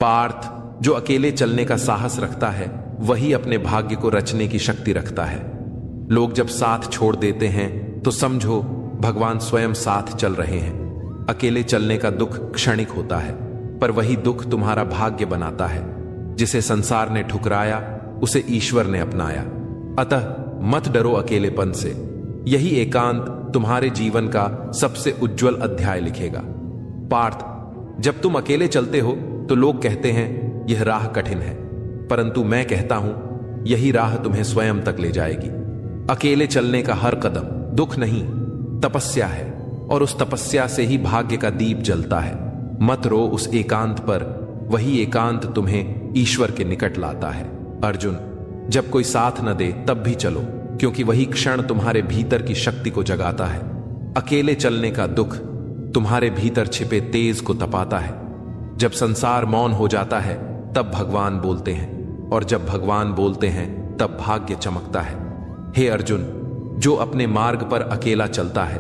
पार्थ, जो अकेले चलने का साहस रखता है वही अपने भाग्य को रचने की शक्ति रखता है। लोग जब साथ छोड़ देते हैं तो समझो भगवान स्वयं साथ चल रहे हैं। अकेले चलने का दुख क्षणिक होता है, पर वही दुख तुम्हारा भाग्य बनाता है। जिसे संसार ने ठुकराया उसे ईश्वर ने अपनाया। अतः मत डरो अकेलेपन से, यही एकांत तुम्हारे जीवन का सबसे उज्जवल अध्याय लिखेगा। पार्थ, जब तुम अकेले चलते हो तो लोग कहते हैं यह राह कठिन है, परंतु मैं कहता हूं यही राह तुम्हें स्वयं तक ले जाएगी। अकेले चलने का हर कदम दुख नहीं, तपस्या है, और उस तपस्या से ही भाग्य का दीप जलता है। मत रो उस एकांत पर, वही एकांत तुम्हें ईश्वर के निकट लाता है। अर्जुन, जब कोई साथ न दे तब भी चलो, क्योंकि वही क्षण तुम्हारे भीतर की शक्ति को जगाता है। अकेले चलने का दुख तुम्हारे भीतर छिपे तेज को तपाता है। जब संसार मौन हो जाता है तब भगवान बोलते हैं, और जब भगवान बोलते हैं तब भाग्य चमकता है। हे अर्जुन, जो अपने मार्ग पर अकेला चलता है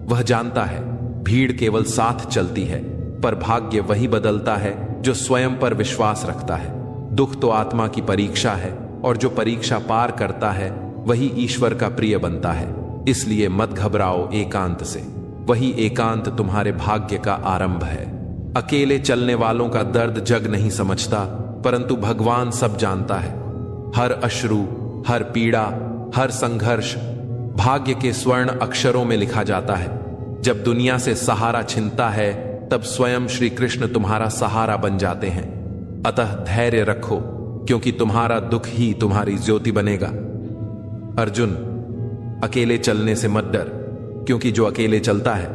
वह जानता है भीड़ केवल साथ चलती है, पर भाग्य वही बदलता है जो स्वयं पर विश्वास रखता है। दुख तो आत्मा की परीक्षा है, और जो परीक्षा पार करता है वही ईश्वर का प्रिय बनता है। इसलिए मत घबराओ एकांत से, वही एकांत तुम्हारे भाग्य का आरंभ है। अकेले चलने वालों का दर्द जग नहीं समझता, परंतु भगवान सब जानता है। हर अश्रु, हर पीड़ा, हर संघर्ष भाग्य के स्वर्ण अक्षरों में लिखा जाता है। जब दुनिया से सहारा छिनता है तब स्वयं श्री कृष्ण तुम्हारा सहारा बन जाते हैं। अतः धैर्य रखो, क्योंकि तुम्हारा दुख ही तुम्हारी ज्योति बनेगा। अर्जुन, अकेले चलने से मत डर, क्योंकि जो अकेले चलता है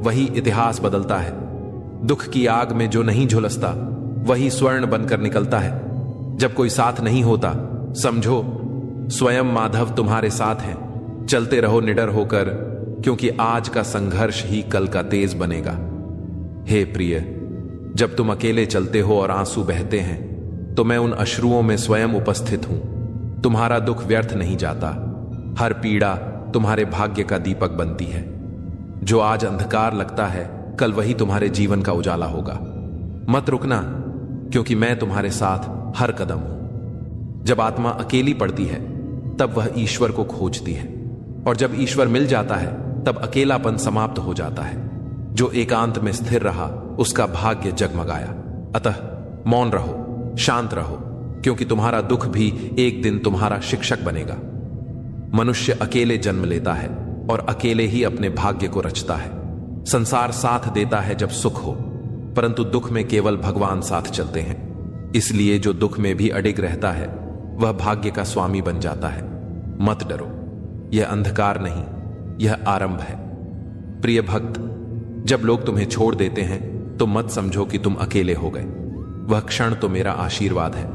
वही इतिहास बदलता है। दुख की आग में जो नहीं झुलसता वही स्वर्ण बनकर निकलता है। जब कोई साथ नहीं होता समझो स्वयं माधव तुम्हारे साथ हैं। चलते रहो निडर होकर, क्योंकि आज का संघर्ष ही कल का तेज बनेगा। हे प्रिय, जब तुम अकेले चलते हो और आंसू बहते हैं तो मैं उन अश्रुओं में स्वयं उपस्थित हूं। तुम्हारा दुख व्यर्थ नहीं जाता। हर पीड़ा तुम्हारे भाग्य का दीपक बनती है। जो आज अंधकार लगता है कल वही तुम्हारे जीवन का उजाला होगा। मत रुकना, क्योंकि मैं तुम्हारे साथ हर कदम हूं। जब आत्मा अकेली पड़ती है तब वह ईश्वर को खोजती है, और जब ईश्वर मिल जाता है तब अकेलापन समाप्त हो जाता है। जो एकांत में स्थिर रहा उसका भाग्य जगमगाया। अतः मौन रहो, शांत रहो, क्योंकि तुम्हारा दुख भी एक दिन तुम्हारा शिक्षक बनेगा। मनुष्य अकेले जन्म लेता है और अकेले ही अपने भाग्य को रचता है। संसार साथ देता है जब सुख हो, परंतु दुख में केवल भगवान साथ चलते हैं। इसलिए जो दुख में भी अडिग रहता है वह भाग्य का स्वामी बन जाता है। मत डरो, यह अंधकार नहीं, यह आरंभ है। प्रिय भक्त, जब लोग तुम्हें छोड़ देते हैं तो मत समझो कि तुम अकेले हो गए। वह क्षण तो मेरा आशीर्वाद है,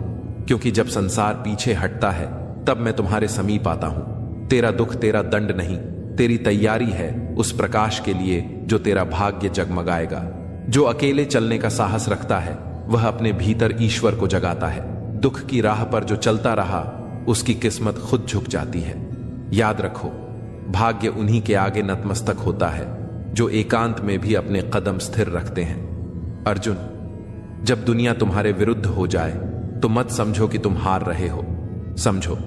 क्योंकि जब संसार पीछे हटता है तब मैं तुम्हारे समीप आता हूं। तेरा दुख तेरा दंड नहीं, तेरी तैयारी है उस प्रकाश के लिए जो तेरा भाग्य जगमगाएगा। जो अकेले चलने का साहस रखता है वह अपने भीतर ईश्वर को जगाता है। दुख की राह पर जो चलता रहा उसकी किस्मत खुद झुक जाती है। याद रखो, भाग्य उन्हीं के आगे नतमस्तक होता है जो एकांत में भी अपने कदम स्थिर रखते हैं। अर्जुन, जब दुनिया तुम्हारे विरुद्ध हो जाए तो मत समझो कि तुम हार रहे हो। समझो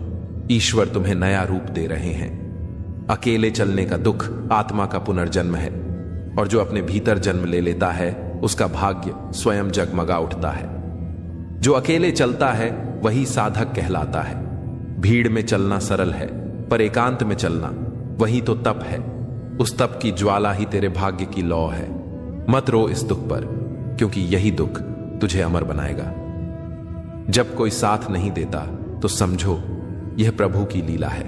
ईश्वर तुम्हें नया रूप दे रहे हैं। अकेले चलने का दुख आत्मा का पुनर्जन्म है, और जो अपने भीतर जन्म ले लेता है उसका भाग्य स्वयं जगमगा उठता है। जो अकेले चलता है वही साधक कहलाता है। भीड़ में चलना सरल है, पर एकांत में चलना वही तो तप है। उस तप की ज्वाला ही तेरे भाग्य की लौ है। मत रो इस दुख पर, क्योंकि यही दुख तुझे अमर बनाएगा। जब कोई साथ नहीं देता तो समझो यह प्रभु की लीला है।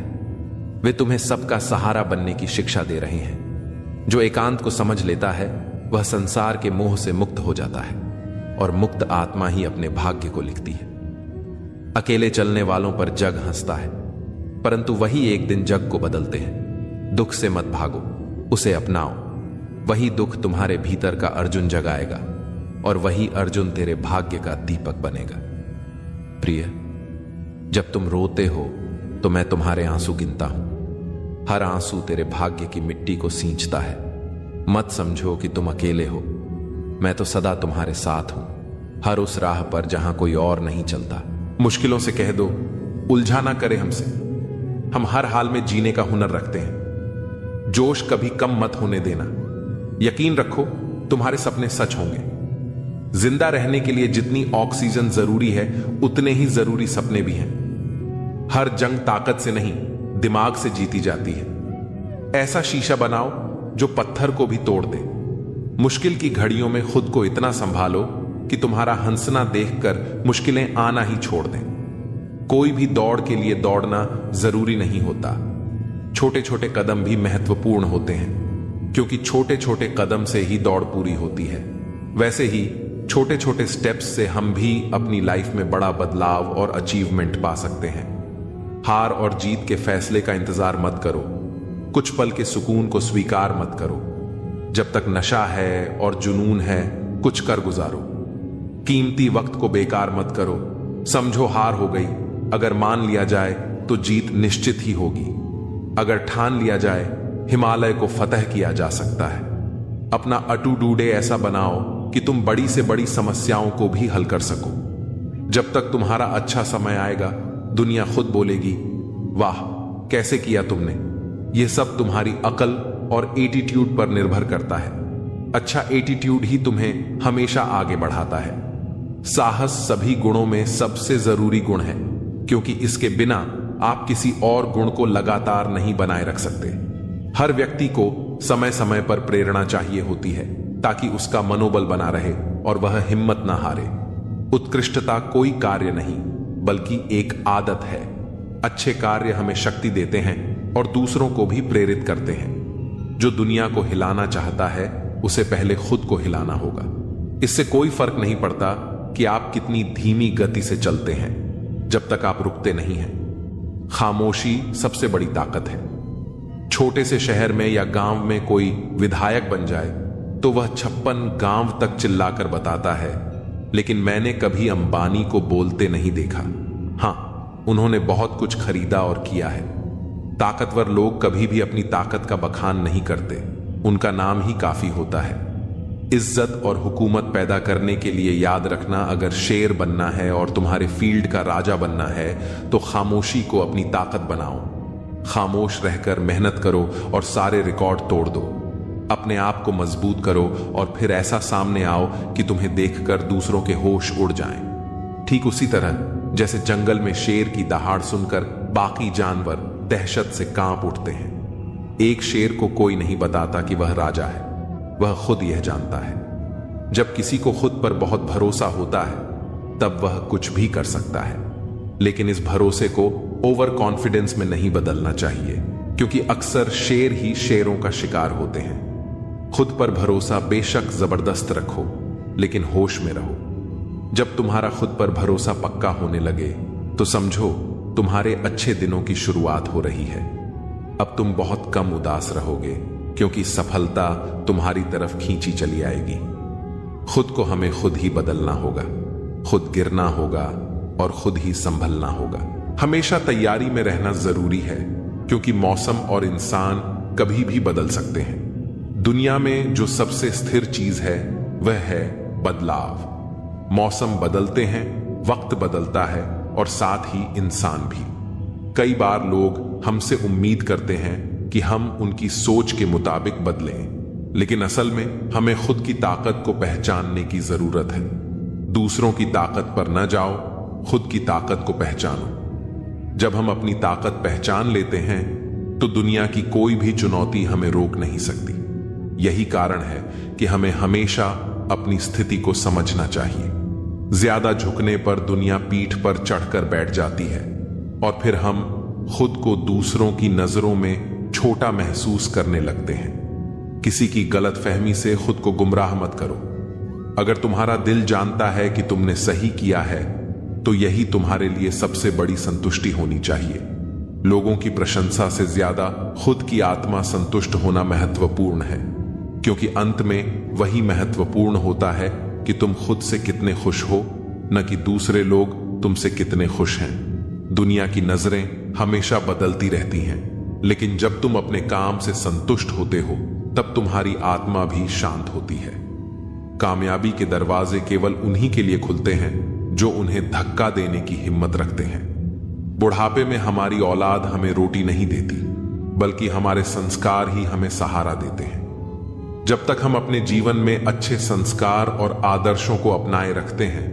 वे तुम्हें सबका सहारा बनने की शिक्षा दे रहे हैं। जो एकांत को समझ लेता है वह संसार के मोह से मुक्त हो जाता है, और मुक्त आत्मा ही अपने भाग्य को लिखती है। अकेले चलने वालों पर जग हंसता है, परंतु वही एक दिन जग को बदलते हैं। दुख से मत भागो, उसे अपनाओ। वही दुख तुम्हारे भीतर का अर्जुन जगाएगा, और वही अर्जुन तेरे भाग्य का दीपक बनेगा। प्रिय, जब तुम रोते हो तो मैं तुम्हारे आंसू गिनता हूं। हर आंसू तेरे भाग्य की मिट्टी को सींचता है। मत समझो कि तुम अकेले हो, मैं तो सदा तुम्हारे साथ हूं। हर उस राह पर जहां कोई और नहीं चलता। मुश्किलों से कह दो, उलझा ना करे हमसे। हम हर हाल में जीने का हुनर रखते हैं। जोश कभी कम मत होने देना। यकीन रखो, तुम्हारे सपने सच होंगे। जिंदा रहने के लिए जितनी ऑक्सीजन जरूरी है, उतने ही जरूरी सपने भी हैं। हर जंग ताकत से नहीं, दिमाग से जीती जाती है। ऐसा शीशा बनाओ जो पत्थर को भी तोड़ दे। मुश्किल की घड़ियों में खुद को इतना संभालो कि तुम्हारा हंसना देखकर मुश्किलें आना ही छोड़ दें। कोई भी दौड़ के लिए दौड़ना जरूरी नहीं होता। छोटे छोटे कदम भी महत्वपूर्ण होते हैं, क्योंकि छोटे छोटे कदम से ही दौड़ पूरी होती है। वैसे ही छोटे छोटे स्टेप्स से हम भी अपनी लाइफ में बड़ा बदलाव और अचीवमेंट पा सकते हैं। हार और जीत के फैसले का इंतजार मत करो। कुछ पल के सुकून को स्वीकार मत करो। जब तक नशा है और जुनून है, कुछ कर गुजारो। कीमती वक्त को बेकार मत करो। समझो हार हो गई, अगर मान लिया जाए तो जीत निश्चित ही होगी। अगर ठान लिया जाए, हिमालय को फतह किया जा सकता है। अपना अटू डूडे ऐसा बनाओ कि तुम बड़ी से बड़ी समस्याओं को भी हल कर सको। जब तक तुम्हारा अच्छा समय आएगा, दुनिया खुद बोलेगी, वाह कैसे किया तुमने। यह सब तुम्हारी अकल और एटीट्यूड पर निर्भर करता है। अच्छा एटीट्यूड ही तुम्हें हमेशा आगे बढ़ाता है। साहस सभी गुणों में सबसे जरूरी गुण है, क्योंकि इसके बिना आप किसी और गुण को लगातार नहीं बनाए रख सकते। हर व्यक्ति को समय समय पर प्रेरणा चाहिए होती है, ताकि उसका मनोबल बना रहे और वह हिम्मत ना हारे। उत्कृष्टता कोई कार्य नहीं, बल्कि एक आदत है। अच्छे कार्य हमें शक्ति देते हैं और दूसरों को भी प्रेरित करते हैं। जो दुनिया को हिलाना चाहता है, उसे पहले खुद को हिलाना होगा। इससे कोई फर्क नहीं पड़ता कि आप कितनी धीमी गति से चलते हैं, जब तक आप रुकते नहीं हैं। खामोशी सबसे बड़ी ताकत है। छोटे से शहर में या गांव में कोई विधायक बन जाए तो वह 56 गांव तक चिल्लाकर बताता है, लेकिन मैंने कभी अंबानी को बोलते नहीं देखा। हां, उन्होंने बहुत कुछ खरीदा और किया है। ताकतवर लोग कभी भी अपनी ताकत का बखान नहीं करते, उनका नाम ही काफी होता है। इज्जत और हुकूमत पैदा करने के लिए याद रखना, अगर शेर बनना है और तुम्हारे फील्ड का राजा बनना है, तो खामोशी को अपनी ताकत बनाओ। खामोश रहकर मेहनत करो और सारे रिकॉर्ड तोड़ दो। अपने आप को मजबूत करो और फिर ऐसा सामने आओ कि तुम्हें देखकर दूसरों के होश उड़ जाएं। ठीक उसी तरह जैसे जंगल में शेर की दहाड़ सुनकर बाकी जानवर दहशत से कांप उठते हैं। एक शेर को कोई नहीं बताता कि वह राजा है, वह खुद यह जानता है। जब किसी को खुद पर बहुत भरोसा होता है, तब वह कुछ भी कर सकता है। लेकिन इस भरोसे को ओवर कॉन्फिडेंस में नहीं बदलना चाहिए, क्योंकि अक्सर शेर ही शेरों का शिकार होते हैं। खुद पर भरोसा बेशक जबरदस्त रखो, लेकिन होश में रहो। जब तुम्हारा खुद पर भरोसा पक्का होने लगे, तो समझो तुम्हारे अच्छे दिनों की शुरुआत हो रही है। अब तुम बहुत कम उदास रहोगे, क्योंकि सफलता तुम्हारी तरफ खींची चली आएगी। खुद को हमें खुद ही बदलना होगा, खुद गिरना होगा और खुद ही संभलना होगा। हमेशा तैयारी में रहना जरूरी है, क्योंकि मौसम और इंसान कभी भी बदल सकते हैं। दुनिया में जो सबसे स्थिर चीज है, वह है बदलाव। मौसम बदलते हैं, वक्त बदलता है और साथ ही इंसान भी। कई बार लोग हमसे उम्मीद करते हैं कि हम उनकी सोच के मुताबिक बदलें, लेकिन असल में हमें खुद की ताकत को पहचानने की जरूरत है। दूसरों की ताकत पर न जाओ, खुद की ताकत को पहचानो। जब हम अपनी ताकत पहचान लेते हैं, तो दुनिया की कोई भी चुनौती हमें रोक नहीं सकती। यही कारण है कि हमें हमेशा अपनी स्थिति को समझना चाहिए। ज्यादा झुकने पर दुनिया पीठ पर चढ़कर बैठ जाती है और फिर हम खुद को दूसरों की नजरों में छोटा महसूस करने लगते हैं। किसी की गलतफहमी से खुद को गुमराह मत करो। अगर तुम्हारा दिल जानता है कि तुमने सही किया है, तो यही तुम्हारे लिए सबसे बड़ी संतुष्टि होनी चाहिए। लोगों की प्रशंसा से ज्यादा खुद की आत्मा संतुष्ट होना महत्वपूर्ण है, क्योंकि अंत में वही महत्वपूर्ण होता है कि तुम खुद से कितने खुश हो, न कि दूसरे लोग तुमसे कितने खुश हैं। दुनिया की नजरें हमेशा बदलती रहती हैं, लेकिन जब तुम अपने काम से संतुष्ट होते हो, तब तुम्हारी आत्मा भी शांत होती है। कामयाबी के दरवाजे केवल उन्हीं के लिए खुलते हैं जो उन्हें धक्का देने की हिम्मत रखते हैं। बुढ़ापे में हमारी औलाद हमें रोटी नहीं देती, बल्कि हमारे संस्कार ही हमें सहारा देते हैं। जब तक हम अपने जीवन में अच्छे संस्कार और आदर्शों को अपनाए रखते हैं,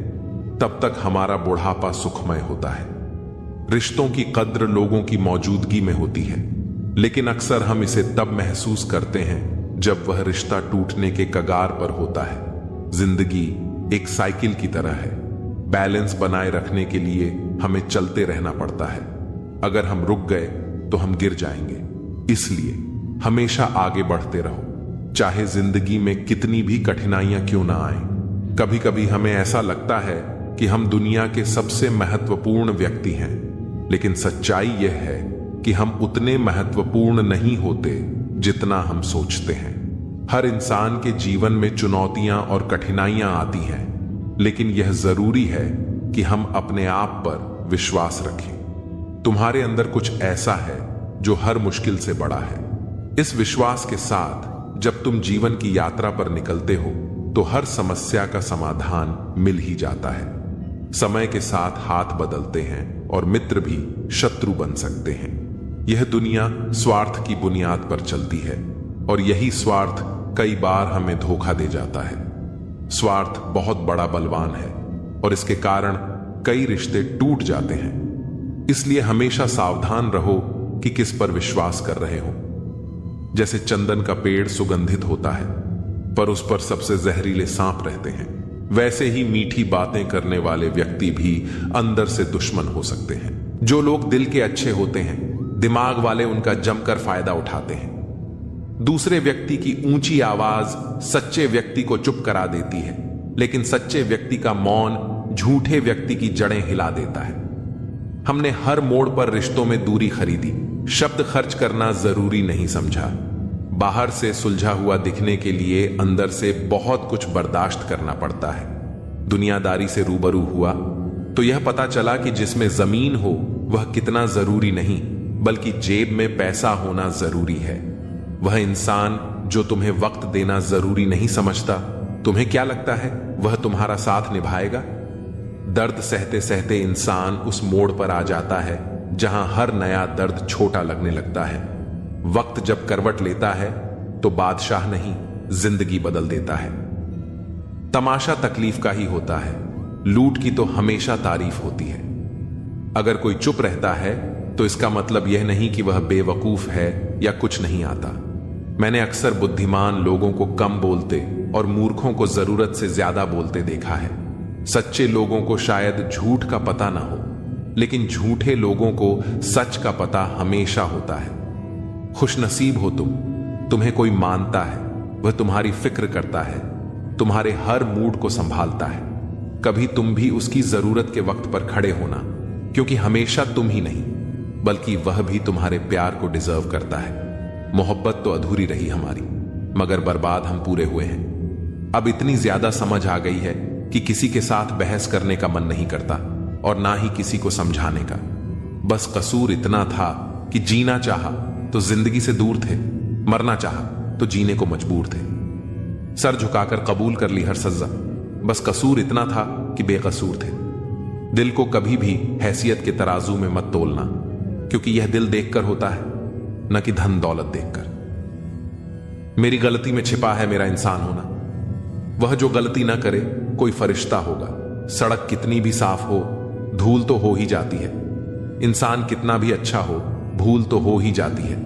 तब तक हमारा बुढ़ापा सुखमय होता है। रिश्तों की कद्र लोगों की मौजूदगी में होती है, लेकिन अक्सर हम इसे तब महसूस करते हैं जब वह रिश्ता टूटने के कगार पर होता है। जिंदगी एक साइकिल की तरह है। बैलेंस बनाए रखने के लिए हमें चलते रहना पड़ता है। अगर हम रुक गए तो हम गिर जाएंगे। इसलिए हमेशा आगे बढ़ते रहो, चाहे जिंदगी में कितनी भी कठिनाइयां क्यों ना आए। कभी कभी हमें ऐसा लगता है कि हम दुनिया के सबसे महत्वपूर्ण व्यक्ति हैं, लेकिन सच्चाई यह है कि हम उतने महत्वपूर्ण नहीं होते जितना हम सोचते हैं। हर इंसान के जीवन में चुनौतियां और कठिनाइयां आती हैं, लेकिन यह जरूरी है कि हम अपने आप पर विश्वास रखें। तुम्हारे अंदर कुछ ऐसा है जो हर मुश्किल से बड़ा है। इस विश्वास के साथ जब तुम जीवन की यात्रा पर निकलते हो तो हर समस्या का समाधान मिल ही जाता है। समय के साथ हाथ बदलते हैं और मित्र भी शत्रु बन सकते हैं। यह दुनिया स्वार्थ की बुनियाद पर चलती है और यही स्वार्थ कई बार हमें धोखा दे जाता है। स्वार्थ बहुत बड़ा बलवान है और इसके कारण कई रिश्ते टूट जाते हैं। इसलिए हमेशा सावधान रहो कि किस पर विश्वास कर रहे हो। जैसे चंदन का पेड़ सुगंधित होता है, पर उस पर सबसे जहरीले सांप रहते हैं, वैसे ही मीठी बातें करने वाले व्यक्ति भी अंदर से दुश्मन हो सकते हैं। जो लोग दिल के अच्छे होते हैं, दिमाग वाले उनका जमकर फायदा उठाते हैं। दूसरे व्यक्ति की ऊंची आवाज सच्चे व्यक्ति को चुप करा देती है, लेकिन सच्चे व्यक्ति का मौन झूठे व्यक्ति की जड़ें हिला देता है। हमने हर मोड़ पर रिश्तों में दूरी खरीदी, शब्द खर्च करना जरूरी नहीं समझा। बाहर से सुलझा हुआ दिखने के लिए अंदर से बहुत कुछ बर्दाश्त करना पड़ता है। दुनियादारी से रूबरू हुआ तो यह पता चला कि जिसमें जमीन हो वह कितना जरूरी नहीं, बल्कि जेब में पैसा होना जरूरी है। वह इंसान जो तुम्हें वक्त देना जरूरी नहीं समझता, तुम्हें क्या लगता है वह तुम्हारा साथ निभाएगा? दर्द सहते सहते इंसान उस मोड़ पर आ जाता है जहां हर नया दर्द छोटा लगने लगता है। वक्त जब करवट लेता है तो बादशाह नहीं, जिंदगी बदल देता है। तमाशा तकलीफ का ही होता है, लूट की तो हमेशा तारीफ होती है। अगर कोई चुप रहता है तो इसका मतलब यह नहीं कि वह बेवकूफ है या कुछ नहीं आता। मैंने अक्सर बुद्धिमान लोगों को कम बोलते और मूर्खों को जरूरत से ज्यादा बोलते देखा है। सच्चे लोगों को शायद झूठ का पता ना हो, लेकिन झूठे लोगों को सच का पता हमेशा होता है। खुशनसीब हो तुम, तुम्हें कोई मानता है, वह तुम्हारी फिक्र करता है, तुम्हारे हर मूड को संभालता है। कभी तुम भी उसकी जरूरत के वक्त पर खड़े होना, क्योंकि हमेशा तुम ही नहीं बल्कि वह भी तुम्हारे प्यार को डिजर्व करता है। मोहब्बत तो अधूरी रही हमारी, मगर बर्बाद हम पूरे हुए हैं। अब इतनी ज्यादा समझ आ गई है कि किसी के साथ बहस करने का मन नहीं करता और ना ही किसी को समझाने का। बस कसूर इतना था कि जीना चाहा तो जिंदगी से दूर थे, मरना चाहा तो जीने को मजबूर थे। सर झुकाकर कबूल कर ली हर सजा, बस कसूर इतना था कि बेकसूर थे। दिल को कभी भी हैसियत के तराजू में मत तोलना, क्योंकि यह दिल देखकर होता है, न कि धन दौलत देखकर। मेरी गलती में छिपा है मेरा इंसान होना। वह जो गलती ना करे कोई फरिश्ता होगा। सड़क कितनी भी साफ हो, धूल तो हो ही जाती है। इंसान कितना भी अच्छा हो, भूल तो हो ही जाती है।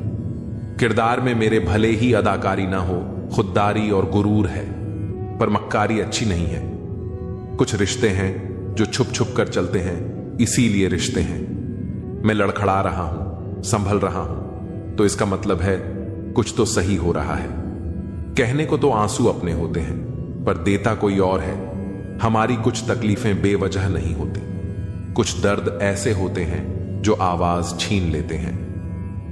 किरदार में मेरे भले ही अदाकारी ना हो, खुददारी और गुरूर है, पर मक्कारी अच्छी नहीं है। कुछ रिश्ते हैं जो छुप छुप कर चलते हैं, इसीलिए रिश्ते हैं। मैं लड़खड़ा रहा हूं, संभल रहा हूं, तो इसका मतलब है कुछ तो सही हो रहा है। कहने को तो आंसू अपने होते हैं, पर देता कोई और है। हमारी कुछ तकलीफें बेवजह नहीं होती। कुछ दर्द ऐसे होते हैं जो आवाज छीन लेते हैं।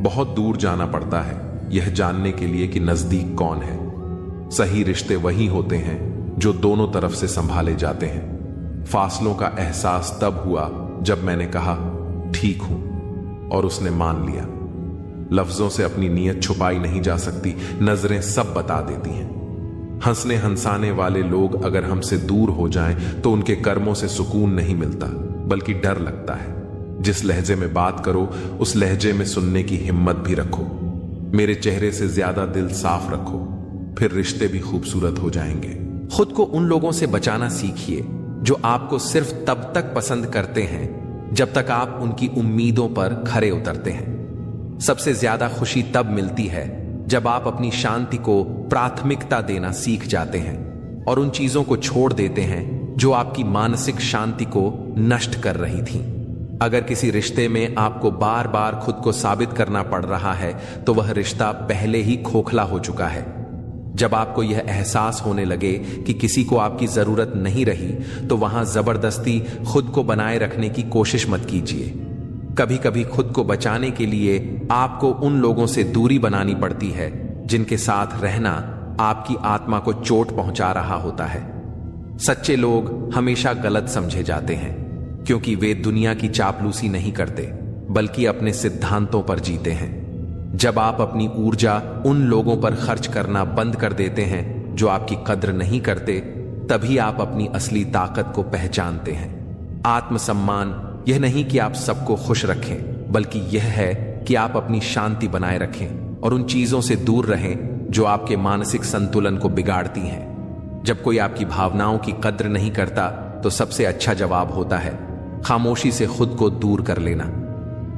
बहुत दूर जाना पड़ता है यह जानने के लिए कि नजदीक कौन है। सही रिश्ते वही होते हैं जो दोनों तरफ से संभाले जाते हैं। फासलों का एहसास तब हुआ जब मैंने कहा ठीक हूं, और उसने मान लिया। लफ्जों से अपनी नीयत छुपाई नहीं जा सकती, नजरें सब बता देती हैं। हंसने हंसाने वाले लोग अगर हमसे दूर हो जाएं तो उनके कर्मों से सुकून नहीं मिलता, बल्कि डर लगता है। जिस लहजे में बात करो उस लहजे में सुनने की हिम्मत भी रखो। मेरे चेहरे से ज्यादा दिल साफ रखो, फिर रिश्ते भी खूबसूरत हो जाएंगे। खुद को उन लोगों से बचाना सीखिए जो आपको सिर्फ तब तक पसंद करते हैं जब तक आप उनकी उम्मीदों पर खरे उतरते हैं। सबसे ज्यादा खुशी तब मिलती है जब आप अपनी शांति को प्राथमिकता देना सीख जाते हैं और उन चीजों को छोड़ देते हैं जो आपकी मानसिक शांति को नष्ट कर रही थीं। अगर किसी रिश्ते में आपको बार बार खुद को साबित करना पड़ रहा है तो वह रिश्ता पहले ही खोखला हो चुका है। जब आपको यह एहसास होने लगे कि किसी को आपकी जरूरत नहीं रही तो वहां जबरदस्ती खुद को बनाए रखने की कोशिश मत कीजिए। कभी कभी खुद को बचाने के लिए आपको उन लोगों से दूरी बनानी पड़ती है जिनके साथ रहना आपकी आत्मा को चोट पहुंचा रहा होता है। सच्चे लोग हमेशा गलत समझे जाते हैं क्योंकि वे दुनिया की चापलूसी नहीं करते बल्कि अपने सिद्धांतों पर जीते हैं। जब आप अपनी ऊर्जा उन लोगों पर खर्च करना बंद कर देते हैं जो आपकी कद्र नहीं करते, तभी आप अपनी असली ताकत को पहचानते हैं। आत्मसम्मान यह नहीं कि आप सबको खुश रखें, बल्कि यह है कि आप अपनी शांति बनाए रखें और उन चीजों से दूर रहें जो आपके मानसिक संतुलन को बिगाड़ती हैं। जब कोई आपकी भावनाओं की कद्र नहीं करता तो सबसे अच्छा जवाब होता है खामोशी से खुद को दूर कर लेना।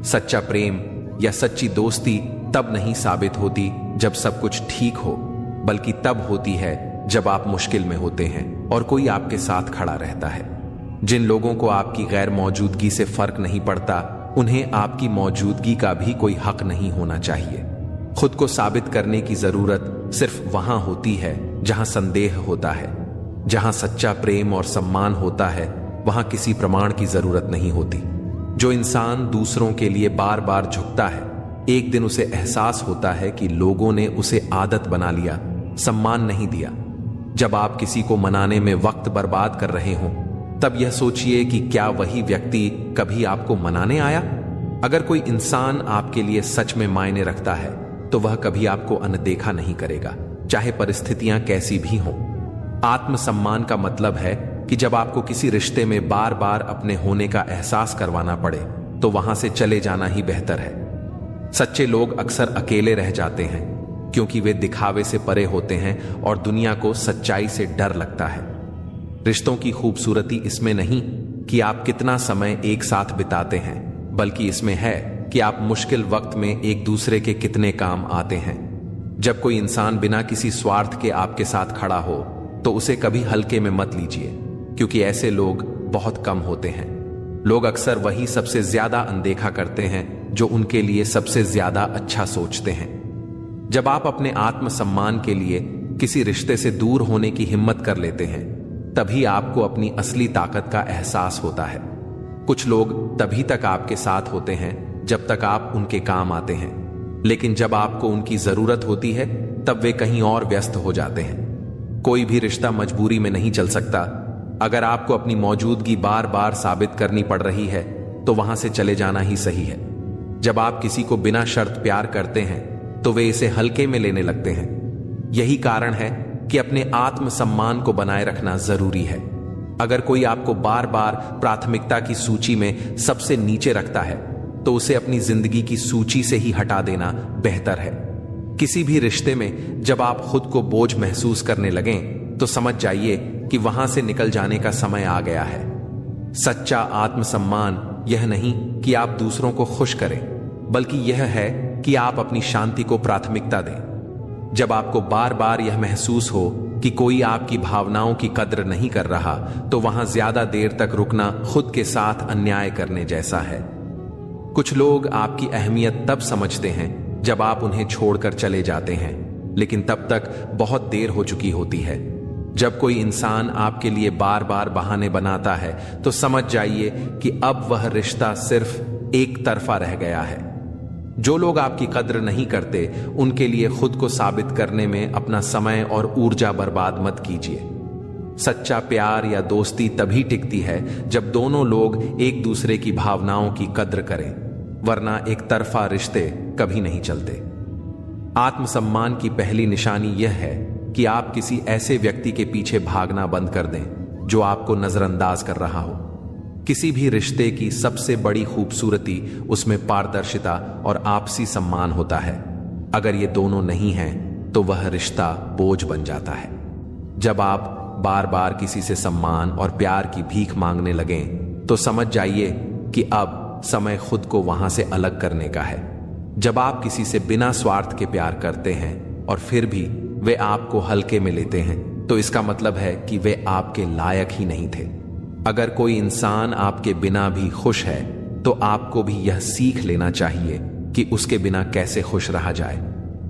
सच्चा प्रेम या सच्ची दोस्ती तब नहीं साबित होती जब सब कुछ ठीक हो, बल्कि तब होती है जब आप मुश्किल में होते हैं और कोई आपके साथ खड़ा रहता है। जिन लोगों को आपकी गैर मौजूदगी से फर्क नहीं पड़ता, उन्हें आपकी मौजूदगी का भी कोई हक नहीं होना चाहिए। खुद को साबित करने की जरूरत सिर्फ वहां होती है जहां संदेह होता है। जहां सच्चा प्रेम और सम्मान होता है वहां किसी प्रमाण की जरूरत नहीं होती। जो इंसान दूसरों के लिए बार बार झुकता है, एक दिन उसे एहसास होता है कि लोगों ने उसे आदत बना लिया, सम्मान नहीं दिया। जब आप किसी को मनाने में वक्त बर्बाद कर रहे हों, तब यह सोचिए कि क्या वही व्यक्ति कभी आपको मनाने आया। अगर कोई इंसान आपके लिए सच में मायने रखता है तो वह कभी आपको अनदेखा नहीं करेगा, चाहे परिस्थितियां कैसी भी हों। आत्मसम्मान का मतलब है कि जब आपको किसी रिश्ते में बार बार अपने होने का एहसास करवाना पड़े तो वहां से चले जाना ही बेहतर है। सच्चे लोग अक्सर अकेले रह जाते हैं क्योंकि वे दिखावे से परे होते हैं और दुनिया को सच्चाई से डर लगता है। रिश्तों की खूबसूरती इसमें नहीं कि आप कितना समय एक साथ बिताते हैं, बल्कि इसमें है कि आप मुश्किल वक्त में एक दूसरे के कितने काम आते हैं। जब कोई इंसान बिना किसी स्वार्थ के आपके साथ खड़ा हो तो उसे कभी हल्के में मत लीजिए, क्योंकि ऐसे लोग बहुत कम होते हैं। लोग अक्सर वही सबसे ज्यादा अनदेखा करते हैं जो उनके लिए सबसे ज्यादा अच्छा सोचते हैं। जब आप अपने आत्मसम्मान के लिए किसी रिश्ते से दूर होने की हिम्मत कर लेते हैं, तभी आपको अपनी असली ताकत का एहसास होता है। कुछ लोग तभी तक आपके साथ होते हैं जब तक आप उनके काम आते हैं, लेकिन जब आपको उनकी जरूरत होती है तब वे कहीं और व्यस्त हो जाते हैं। कोई भी रिश्ता मजबूरी में नहीं चल सकता। अगर आपको अपनी मौजूदगी बार बार साबित करनी पड़ रही है तो वहां से चले जाना ही सही है। जब आप किसी को बिना शर्त प्यार करते हैं तो वे इसे हल्के में लेने लगते हैं। यही कारण है कि अपने आत्मसम्मान को बनाए रखना जरूरी है। अगर कोई आपको बार बार प्राथमिकता की सूची में सबसे नीचे रखता है तो उसे अपनी जिंदगी की सूची से ही हटा देना बेहतर है। किसी भी रिश्ते में जब आप खुद को बोझ महसूस करने लगें तो समझ जाइए कि वहां से निकल जाने का समय आ गया है। सच्चा आत्मसम्मान यह नहीं कि आप दूसरों को खुश करें, बल्कि यह है कि आप अपनी शांति को प्राथमिकता दें। जब आपको बार बार यह महसूस हो कि कोई आपकी भावनाओं की कद्र नहीं कर रहा, तो वहां ज्यादा देर तक रुकना खुद के साथ अन्याय करने जैसा है। कुछ लोग आपकी अहमियत तब समझते हैं जब आप उन्हें छोड़कर चले जाते हैं, लेकिन तब तक बहुत देर हो चुकी होती है। जब कोई इंसान आपके लिए बार बार बहाने बनाता है तो समझ जाइए कि अब वह रिश्ता सिर्फ एक तरफा रह गया है। जो लोग आपकी कद्र नहीं करते, उनके लिए खुद को साबित करने में अपना समय और ऊर्जा बर्बाद मत कीजिए। सच्चा प्यार या दोस्ती तभी टिकती है जब दोनों लोग एक दूसरे की भावनाओं की कद्र करें, वरना एक तरफा रिश्ते कभी नहीं चलते। आत्मसम्मान की पहली निशानी यह है कि आप किसी ऐसे व्यक्ति के पीछे भागना बंद कर दें जो आपको नजरअंदाज कर रहा हो। किसी भी रिश्ते की सबसे बड़ी खूबसूरती उसमें पारदर्शिता और आपसी सम्मान होता है। अगर ये दोनों नहीं हैं तो वह रिश्ता बोझ बन जाता है। जब आप बार बार किसी से सम्मान और प्यार की भीख मांगने लगें तो समझ जाइए कि अब समय खुद को वहां से अलग करने का है। जब आप किसी से बिना स्वार्थ के प्यार करते हैं और फिर भी वे आपको हल्के में लेते हैं तो इसका मतलब है कि वे आपके लायक ही नहीं थे। अगर कोई इंसान आपके बिना भी खुश है तो आपको भी यह सीख लेना चाहिए कि उसके बिना कैसे खुश रहा जाए।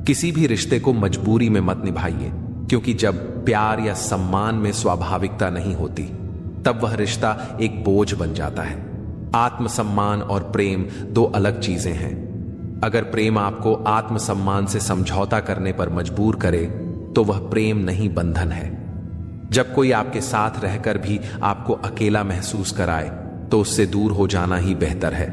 किसी भी रिश्ते को मजबूरी में मत निभाइए, क्योंकि जब प्यार या सम्मान में स्वाभाविकता नहीं होती तब वह रिश्ता एक बोझ बन जाता है। आत्मसम्मान और प्रेम दो अलग चीजें हैं। अगर प्रेम आपको आत्मसम्मान से समझौता करने पर मजबूर करे तो वह प्रेम नहीं, बंधन है। जब कोई आपके साथ रहकर भी आपको अकेला महसूस कराए तो उससे दूर हो जाना ही बेहतर है।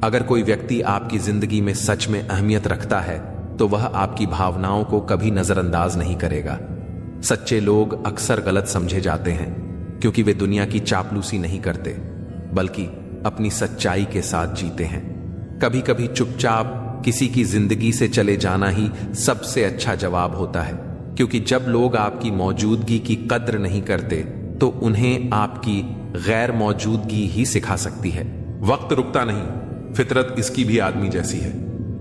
अगर कोई व्यक्ति आपकी जिंदगी में सच में अहमियत रखता है तो वह आपकी भावनाओं को कभी नजरअंदाज नहीं करेगा। सच्चे लोग अक्सर गलत समझे जाते हैं क्योंकि वे दुनिया की चापलूसी नहीं करते बल्कि अपनी सच्चाई के साथ जीते हैं। कभी कभी चुपचाप किसी की जिंदगी से चले जाना ही सबसे अच्छा जवाब होता है, क्योंकि जब लोग आपकी मौजूदगी की कद्र नहीं करते तो उन्हें आपकी गैर मौजूदगी ही सिखा सकती है। वक्त रुकता नहीं, फितरत इसकी भी आदमी जैसी है।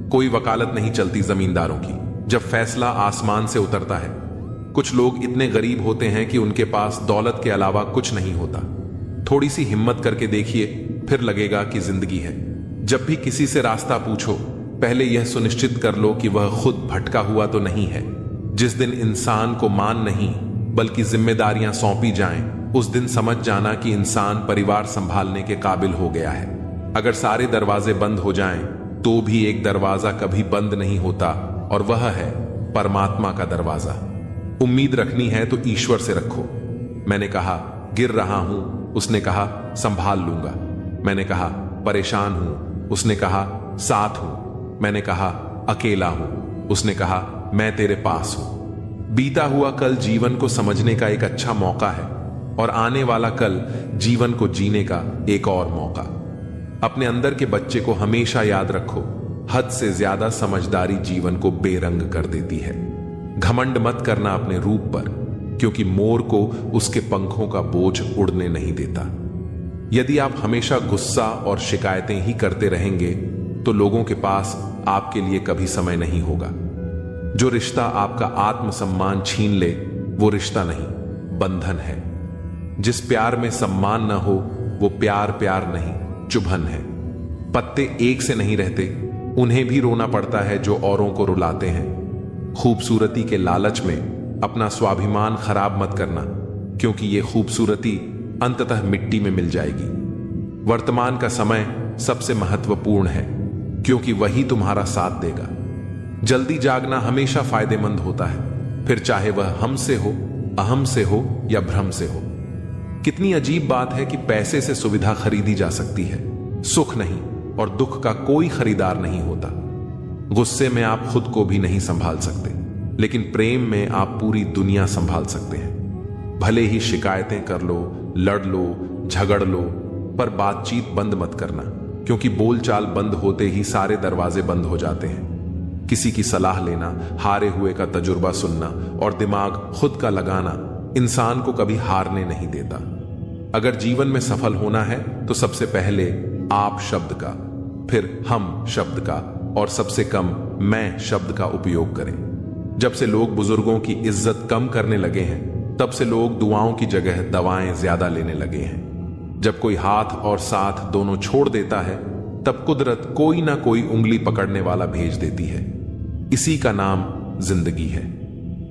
कोई वकालत नहीं चलती जमींदारों की जब फैसला आसमान से उतरता है। कुछ लोग इतने गरीब होते हैं कि उनके पास दौलत के अलावा कुछ नहीं होता। थोड़ी सी हिम्मत करके देखिए, फिर लगेगा कि जिंदगी है। जब भी किसी से रास्ता पूछो पहले यह सुनिश्चित कर लो कि वह खुद भटका हुआ तो नहीं है। जिस दिन इंसान को मान नहीं बल्कि जिम्मेदारियां सौंपी जाएं, उस दिन समझ जाना कि इंसान परिवार संभालने के काबिल हो गया है। अगर सारे दरवाजे बंद हो जाएं तो भी एक दरवाजा कभी बंद नहीं होता, और वह है परमात्मा का दरवाजा। उम्मीद रखनी है तो ईश्वर से रखो। मैंने कहा गिर रहा हूं, उसने कहा संभाल लूंगा। मैंने कहा परेशान हूं, उसने कहा साथ हूं। मैंने कहा अकेला हूं, उसने कहा मैं तेरे पास हूं। बीता हुआ कल जीवन को समझने का एक अच्छा मौका है और आने वाला कल जीवन को जीने का एक और मौका। अपने अंदर के बच्चे को हमेशा याद रखो, हद से ज्यादा समझदारी जीवन को बेरंग कर देती है। घमंड मत करना अपने रूप पर, क्योंकि मोर को उसके पंखों का बोझ उड़ने नहीं देता। यदि आप हमेशा गुस्सा और शिकायतें ही करते रहेंगे तो लोगों के पास आपके लिए कभी समय नहीं होगा। जो रिश्ता आपका आत्मसम्मान छीन ले वो रिश्ता नहीं, बंधन है। जिस प्यार में सम्मान न हो वो प्यार प्यार नहीं, चुभन है। पत्ते एक से नहीं रहते, उन्हें भी रोना पड़ता है जो औरों को रुलाते हैं। खूबसूरती के लालच में अपना स्वाभिमान खराब मत करना, क्योंकि ये खूबसूरती अंततः मिट्टी में मिल जाएगी। वर्तमान का समय सबसे महत्वपूर्ण है, क्योंकि वही तुम्हारा साथ देगा। जल्दी जागना हमेशा फायदेमंद होता है, फिर चाहे वह हमसे हो, अहम से हो या भ्रम से हो। कितनी अजीब बात है कि पैसे से सुविधा खरीदी जा सकती है, सुख नहीं, और दुख का कोई खरीदार नहीं होता। गुस्से में आप खुद को भी नहीं संभाल सकते, लेकिन प्रेम में आप पूरी दुनिया संभाल सकते हैं। भले ही शिकायतें कर लो, लड़ लो, झगड़ लो, पर बातचीत बंद मत करना, क्योंकि बोलचाल बंद होते ही सारे दरवाजे बंद हो जाते हैं। किसी की सलाह लेना, हारे हुए का तजुर्बा सुनना और दिमाग खुद का लगाना इंसान को कभी हारने नहीं देता। अगर जीवन में सफल होना है तो सबसे पहले आप शब्द का, फिर हम शब्द का और सबसे कम मैं शब्द का उपयोग करें। जब से लोग बुजुर्गों की इज्जत कम करने लगे हैं, तब से लोग दुआओं की जगह दवाएं ज्यादा लेने लगे हैं। जब कोई हाथ और साथ दोनों छोड़ देता है, तब कुदरत कोई ना कोई उंगली पकड़ने वाला भेज देती है। इसी का नाम जिंदगी है।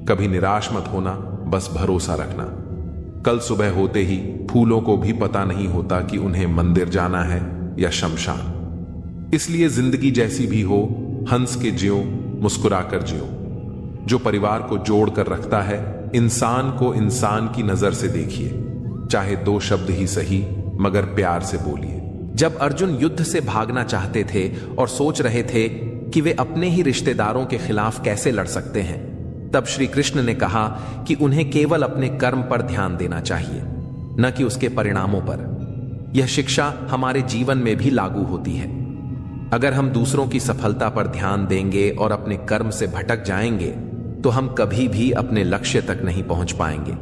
कभी निराश मत होना, बस भरोसा रखना। कल सुबह होते ही फूलों को भी पता नहीं होता कि उन्हें मंदिर जाना है या शमशान। इसलिए जिंदगी जैसी भी हो, हंस के जियो, मुस्कुराकर जियो। जो परिवार को जोड़ कर रखता है, इंसान को इंसान की नजर से देखिए, चाहे दो शब्द ही सही, मगर प्यार से बोलिए। जब अर्जुन युद्ध से भागना चाहते थे और सोच रहे थे कि वे अपने ही रिश्तेदारों के खिलाफ कैसे लड़ सकते हैं, तब श्री कृष्ण ने कहा कि उन्हें केवल अपने कर्म पर ध्यान देना चाहिए, न कि उसके परिणामों पर। यह शिक्षा हमारे जीवन में भी लागू होती है। अगर हम दूसरों की सफलता पर ध्यान देंगे और अपने कर्म से भटक जाएंगे तो हम कभी भी अपने लक्ष्य तक नहीं पहुंच पाएंगे।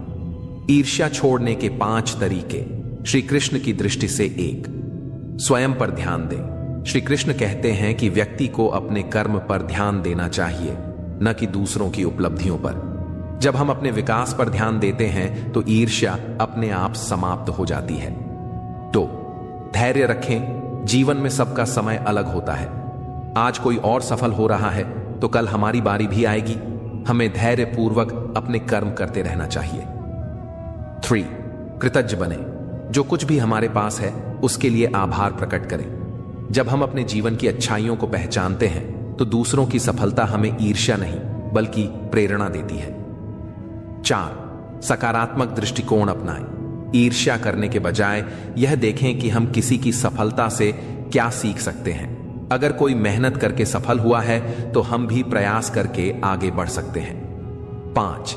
ईर्ष्या छोड़ने के 5 तरीके श्री कृष्ण की दृष्टि से। 1, स्वयं पर ध्यान दें। श्री कृष्ण कहते हैं कि व्यक्ति को अपने कर्म पर ध्यान देना चाहिए, न कि दूसरों की उपलब्धियों पर। जब हम अपने विकास पर ध्यान देते हैं तो ईर्ष्या अपने आप समाप्त हो जाती है। 2, धैर्य रखें। जीवन में सबका समय अलग होता है। आज कोई और सफल हो रहा है तो कल हमारी बारी भी आएगी। हमें धैर्य पूर्वक अपने कर्म करते रहना चाहिए। 3, कृतज्ञ बने। जो कुछ भी हमारे पास है उसके लिए आभार प्रकट करें। जब हम अपने जीवन की अच्छाइयों को पहचानते हैं तो दूसरों की सफलता हमें ईर्ष्या नहीं बल्कि प्रेरणा देती है। 4, सकारात्मक दृष्टिकोण अपनाएं। ईर्ष्या करने के बजाय यह देखें कि हम किसी की सफलता से क्या सीख सकते हैं। अगर कोई मेहनत करके सफल हुआ है तो हम भी प्रयास करके आगे बढ़ सकते हैं। 5,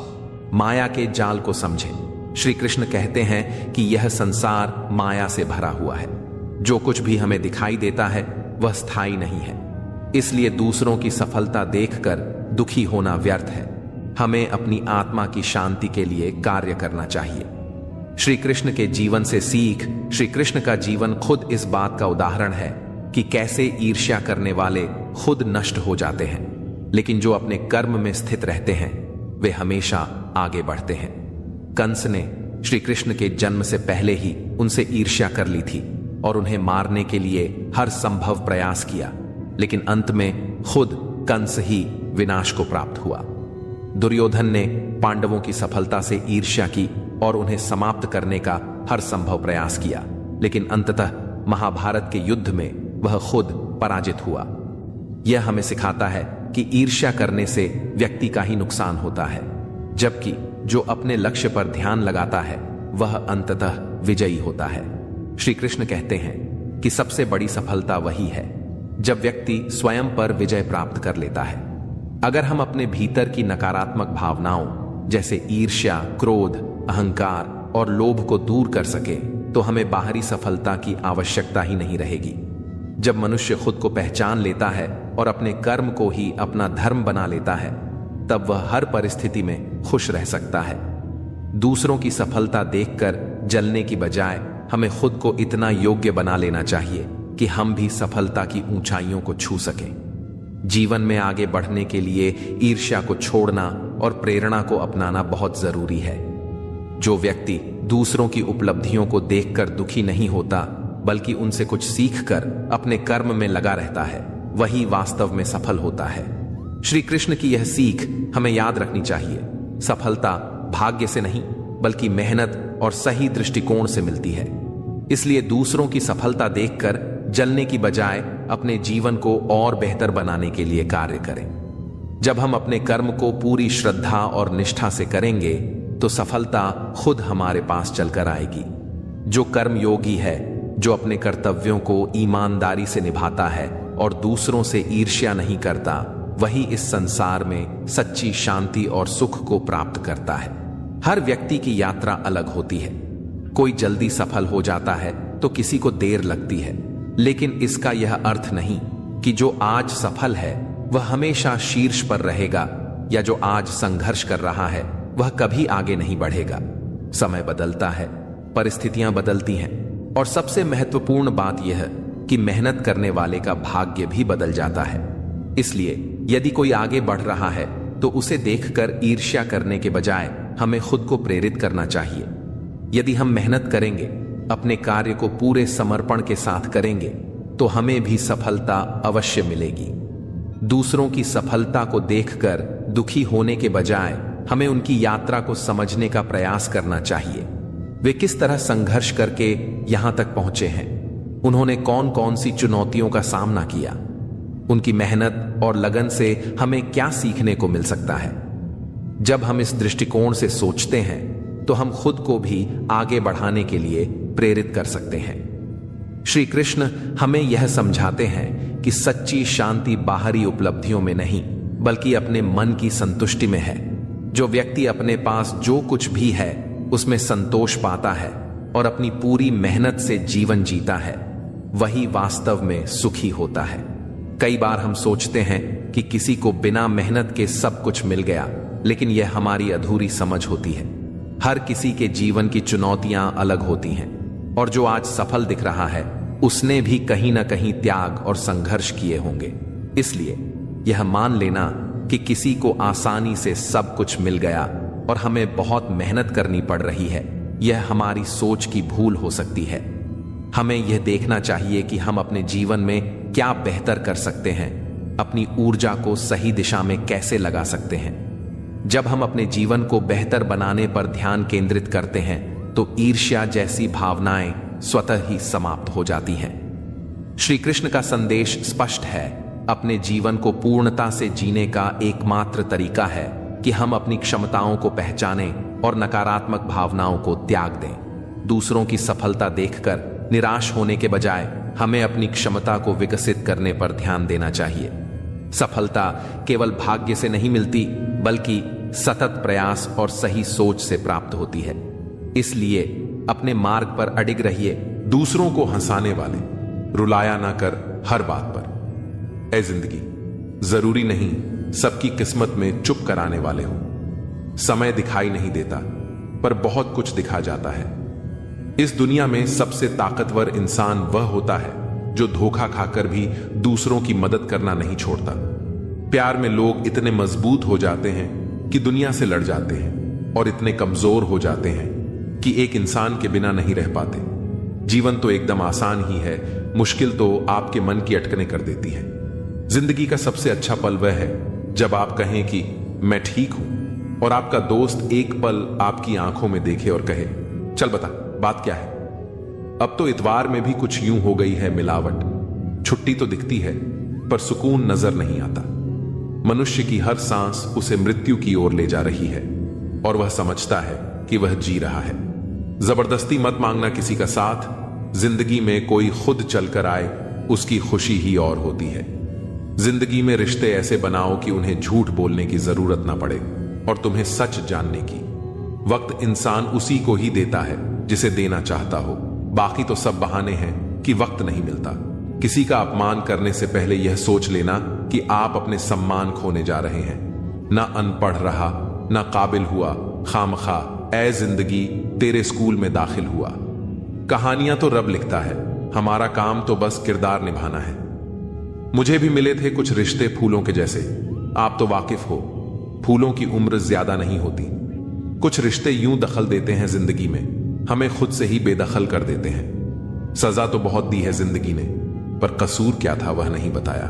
माया के जाल को समझें। श्री कृष्ण कहते हैं कि यह संसार माया से भरा हुआ है। जो कुछ भी हमें दिखाई देता है वह स्थायी नहीं है। इसलिए दूसरों की सफलता देखकर दुखी होना व्यर्थ है। हमें अपनी आत्मा की शांति के लिए कार्य करना चाहिए। श्री कृष्ण के जीवन से सीख। श्री कृष्ण का जीवन खुद इस बात का उदाहरण है कि कैसे ईर्ष्या करने वाले खुद नष्ट हो जाते हैं, लेकिन जो अपने कर्म में स्थित रहते हैं वे हमेशा आगे बढ़ते हैं। कंस ने श्री कृष्ण के जन्म से पहले ही उनसे ईर्ष्या कर ली थी और उन्हें मारने के लिए हर संभव प्रयास किया, लेकिन अंत में खुद कंस ही विनाश को प्राप्त हुआ। दुर्योधन ने पांडवों की सफलता से ईर्ष्या की और उन्हें समाप्त करने का हर संभव प्रयास किया, लेकिन अंततः महाभारत के युद्ध में वह खुद पराजित हुआ। यह हमें सिखाता है कि ईर्ष्या करने से व्यक्ति का ही नुकसान होता है, जबकि जो अपने लक्ष्य पर ध्यान लगाता है वह अंततः विजयी होता है। श्री कृष्ण कहते हैं कि सबसे बड़ी सफलता वही है जब व्यक्ति स्वयं पर विजय प्राप्त कर लेता है। अगर हम अपने भीतर की नकारात्मक भावनाओं जैसे ईर्ष्या, क्रोध, अहंकार और लोभ को दूर कर सके तो हमें बाहरी सफलता की आवश्यकता ही नहीं रहेगी। जब मनुष्य खुद को पहचान लेता है और अपने कर्म को ही अपना धर्म बना लेता है तब वह हर परिस्थिति में खुश रह सकता है। दूसरों की सफलता देखकर जलने की बजाय हमें खुद को इतना योग्य बना लेना चाहिए कि हम भी सफलता की ऊंचाइयों को छू सकें। जीवन में आगे बढ़ने के लिए ईर्ष्या को छोड़ना और प्रेरणा को अपनाना बहुत जरूरी है। जो व्यक्ति दूसरों की उपलब्धियों को देखकर दुखी नहीं होता बल्कि उनसे कुछ सीखकर अपने कर्म में लगा रहता है वही वास्तव में सफल होता है। श्री कृष्ण की यह सीख हमें याद रखनी चाहिए। सफलता भाग्य से नहीं बल्कि मेहनत और सही दृष्टिकोण से मिलती है। इसलिए दूसरों की सफलता देखकर जलने की बजाय अपने जीवन को और बेहतर बनाने के लिए कार्य करें। जब हम अपने कर्म को पूरी श्रद्धा और निष्ठा से करेंगे तो सफलता खुद हमारे पास चलकर आएगी। जो कर्म योगी है, जो अपने कर्तव्यों को ईमानदारी से निभाता है और दूसरों से ईर्ष्या नहीं करता, वही इस संसार में सच्ची शांति और सुख को प्राप्त करता है। हर व्यक्ति की यात्रा अलग होती है। कोई जल्दी सफल हो जाता है तो किसी को देर लगती है, लेकिन इसका यह अर्थ नहीं कि जो आज सफल है वह हमेशा शीर्ष पर रहेगा या जो आज संघर्ष कर रहा है वह कभी आगे नहीं बढ़ेगा। समय बदलता है, परिस्थितियां बदलती हैं और सबसे महत्वपूर्ण बात यह कि मेहनत करने वाले का भाग्य भी बदल जाता है। इसलिए यदि कोई आगे बढ़ रहा है तो उसे देखकर ईर्ष्या करने के बजाय हमें खुद को प्रेरित करना चाहिए। यदि हम मेहनत करेंगे, अपने कार्य को पूरे समर्पण के साथ करेंगे तो हमें भी सफलता अवश्य मिलेगी। दूसरों की सफलता को देखकर दुखी होने के बजाय हमें उनकी यात्रा को समझने का प्रयास करना चाहिए। वे किस तरह संघर्ष करके यहां तक पहुंचे हैं, उन्होंने कौन कौन सी चुनौतियों का सामना किया, उनकी मेहनत और लगन से हमें क्या सीखने को मिल सकता है। जब हम इस दृष्टिकोण से सोचते हैं तो हम खुद को भी आगे बढ़ाने के लिए प्रेरित कर सकते हैं। श्री कृष्ण हमें यह समझाते हैं कि सच्ची शांति बाहरी उपलब्धियों में नहीं बल्कि अपने मन की संतुष्टि में है। जो व्यक्ति अपने पास जो कुछ भी है उसमें संतोष पाता है और अपनी पूरी मेहनत से जीवन जीता है, वही वास्तव में सुखी होता है। कई बार हम सोचते हैं कि किसी को बिना मेहनत के सब कुछ मिल गया, लेकिन यह हमारी अधूरी समझ होती है। हर किसी के जीवन की चुनौतियां अलग होती हैं, और जो आज सफल दिख रहा है उसने भी कहीं ना कहीं त्याग और संघर्ष किए होंगे। इसलिए यह मान लेना कि किसी को आसानी से सब कुछ मिल गया और हमें बहुत मेहनत करनी पड़ रही है, यह हमारी सोच की भूल हो सकती है। हमें यह देखना चाहिए कि हम अपने जीवन में क्या बेहतर कर सकते हैं, अपनी ऊर्जा को सही दिशा में कैसे लगा सकते हैं। जब हम अपने जीवन को बेहतर बनाने पर ध्यान केंद्रित करते हैं तो ईर्ष्या जैसी भावनाएं स्वतः ही समाप्त हो जाती हैं। श्री कृष्ण का संदेश स्पष्ट है, अपने जीवन को पूर्णता से जीने का एकमात्र तरीका है कि हम अपनी क्षमताओं को पहचानें और नकारात्मक भावनाओं को त्याग दें। दूसरों की सफलता देखकर निराश होने के बजाय हमें अपनी क्षमता को विकसित करने पर ध्यान देना चाहिए। सफलता केवल भाग्य से नहीं मिलती, बल्कि सतत प्रयास और सही सोच से प्राप्त होती है। इसलिए अपने मार्ग पर अडिग रहिए। दूसरों को हंसाने वाले रुलाया ना कर हर बात पर। ऐ जिंदगी, जरूरी नहीं सबकी किस्मत में चुप कराने वाले हो। समय दिखाई नहीं देता, पर बहुत कुछ दिखा जाता है। इस दुनिया में सबसे ताकतवर इंसान वह होता है जो धोखा खाकर भी दूसरों की मदद करना नहीं छोड़ता। प्यार में लोग इतने मजबूत हो जाते हैं कि दुनिया से लड़ जाते हैं, और इतने कमजोर हो जाते हैं कि एक इंसान के बिना नहीं रह पाते। जीवन तो एकदम आसान ही है, मुश्किल तो आपके मन की अटकनें कर देती है। जिंदगी का सबसे अच्छा पल वह है जब आप कहें कि मैं ठीक हूं, और आपका दोस्त एक पल आपकी आंखों में देखे और कहे, चल बता बात क्या है। अब तो इतवार में भी कुछ यूं हो गई है मिलावट। छुट्टी तो दिखती है, पर सुकून नजर नहीं आता। मनुष्य की हर सांस उसे मृत्यु की ओर ले जा रही है, और वह समझता है कि वह जी रहा है। जबरदस्ती मत मांगना किसी का साथ। जिंदगी में कोई खुद चलकर आए, उसकी खुशी ही और होती है। जिंदगी में रिश्ते ऐसे बनाओ कि उन्हें झूठ बोलने की जरूरत ना पड़े, और तुम्हें सच जानने की। वक्त इंसान उसी को ही देता है जिसे देना चाहता हो। बाकी तो सब बहाने हैं कि वक्त नहीं मिलता। किसी का अपमान करने से पहले यह सोच लेना कि आप अपने सम्मान खोने जा रहे हैं। ना अनपढ़ रहा, ना काबिल हुआ, खामखा ऐ जिंदगी तेरे स्कूल में दाखिल हुआ। कहानियां तो रब लिखता है, हमारा काम तो बस किरदार निभाना है। मुझे भी मिले थे कुछ रिश्ते फूलों के जैसे। आप तो वाकिफ हो, फूलों की उम्र ज्यादा नहीं होती। कुछ रिश्ते यूं दखल देते हैं जिंदगी में, हमें खुद से ही बेदखल कर देते हैं। सजा तो बहुत दी है जिंदगी ने, पर कसूर क्या था वह नहीं बताया।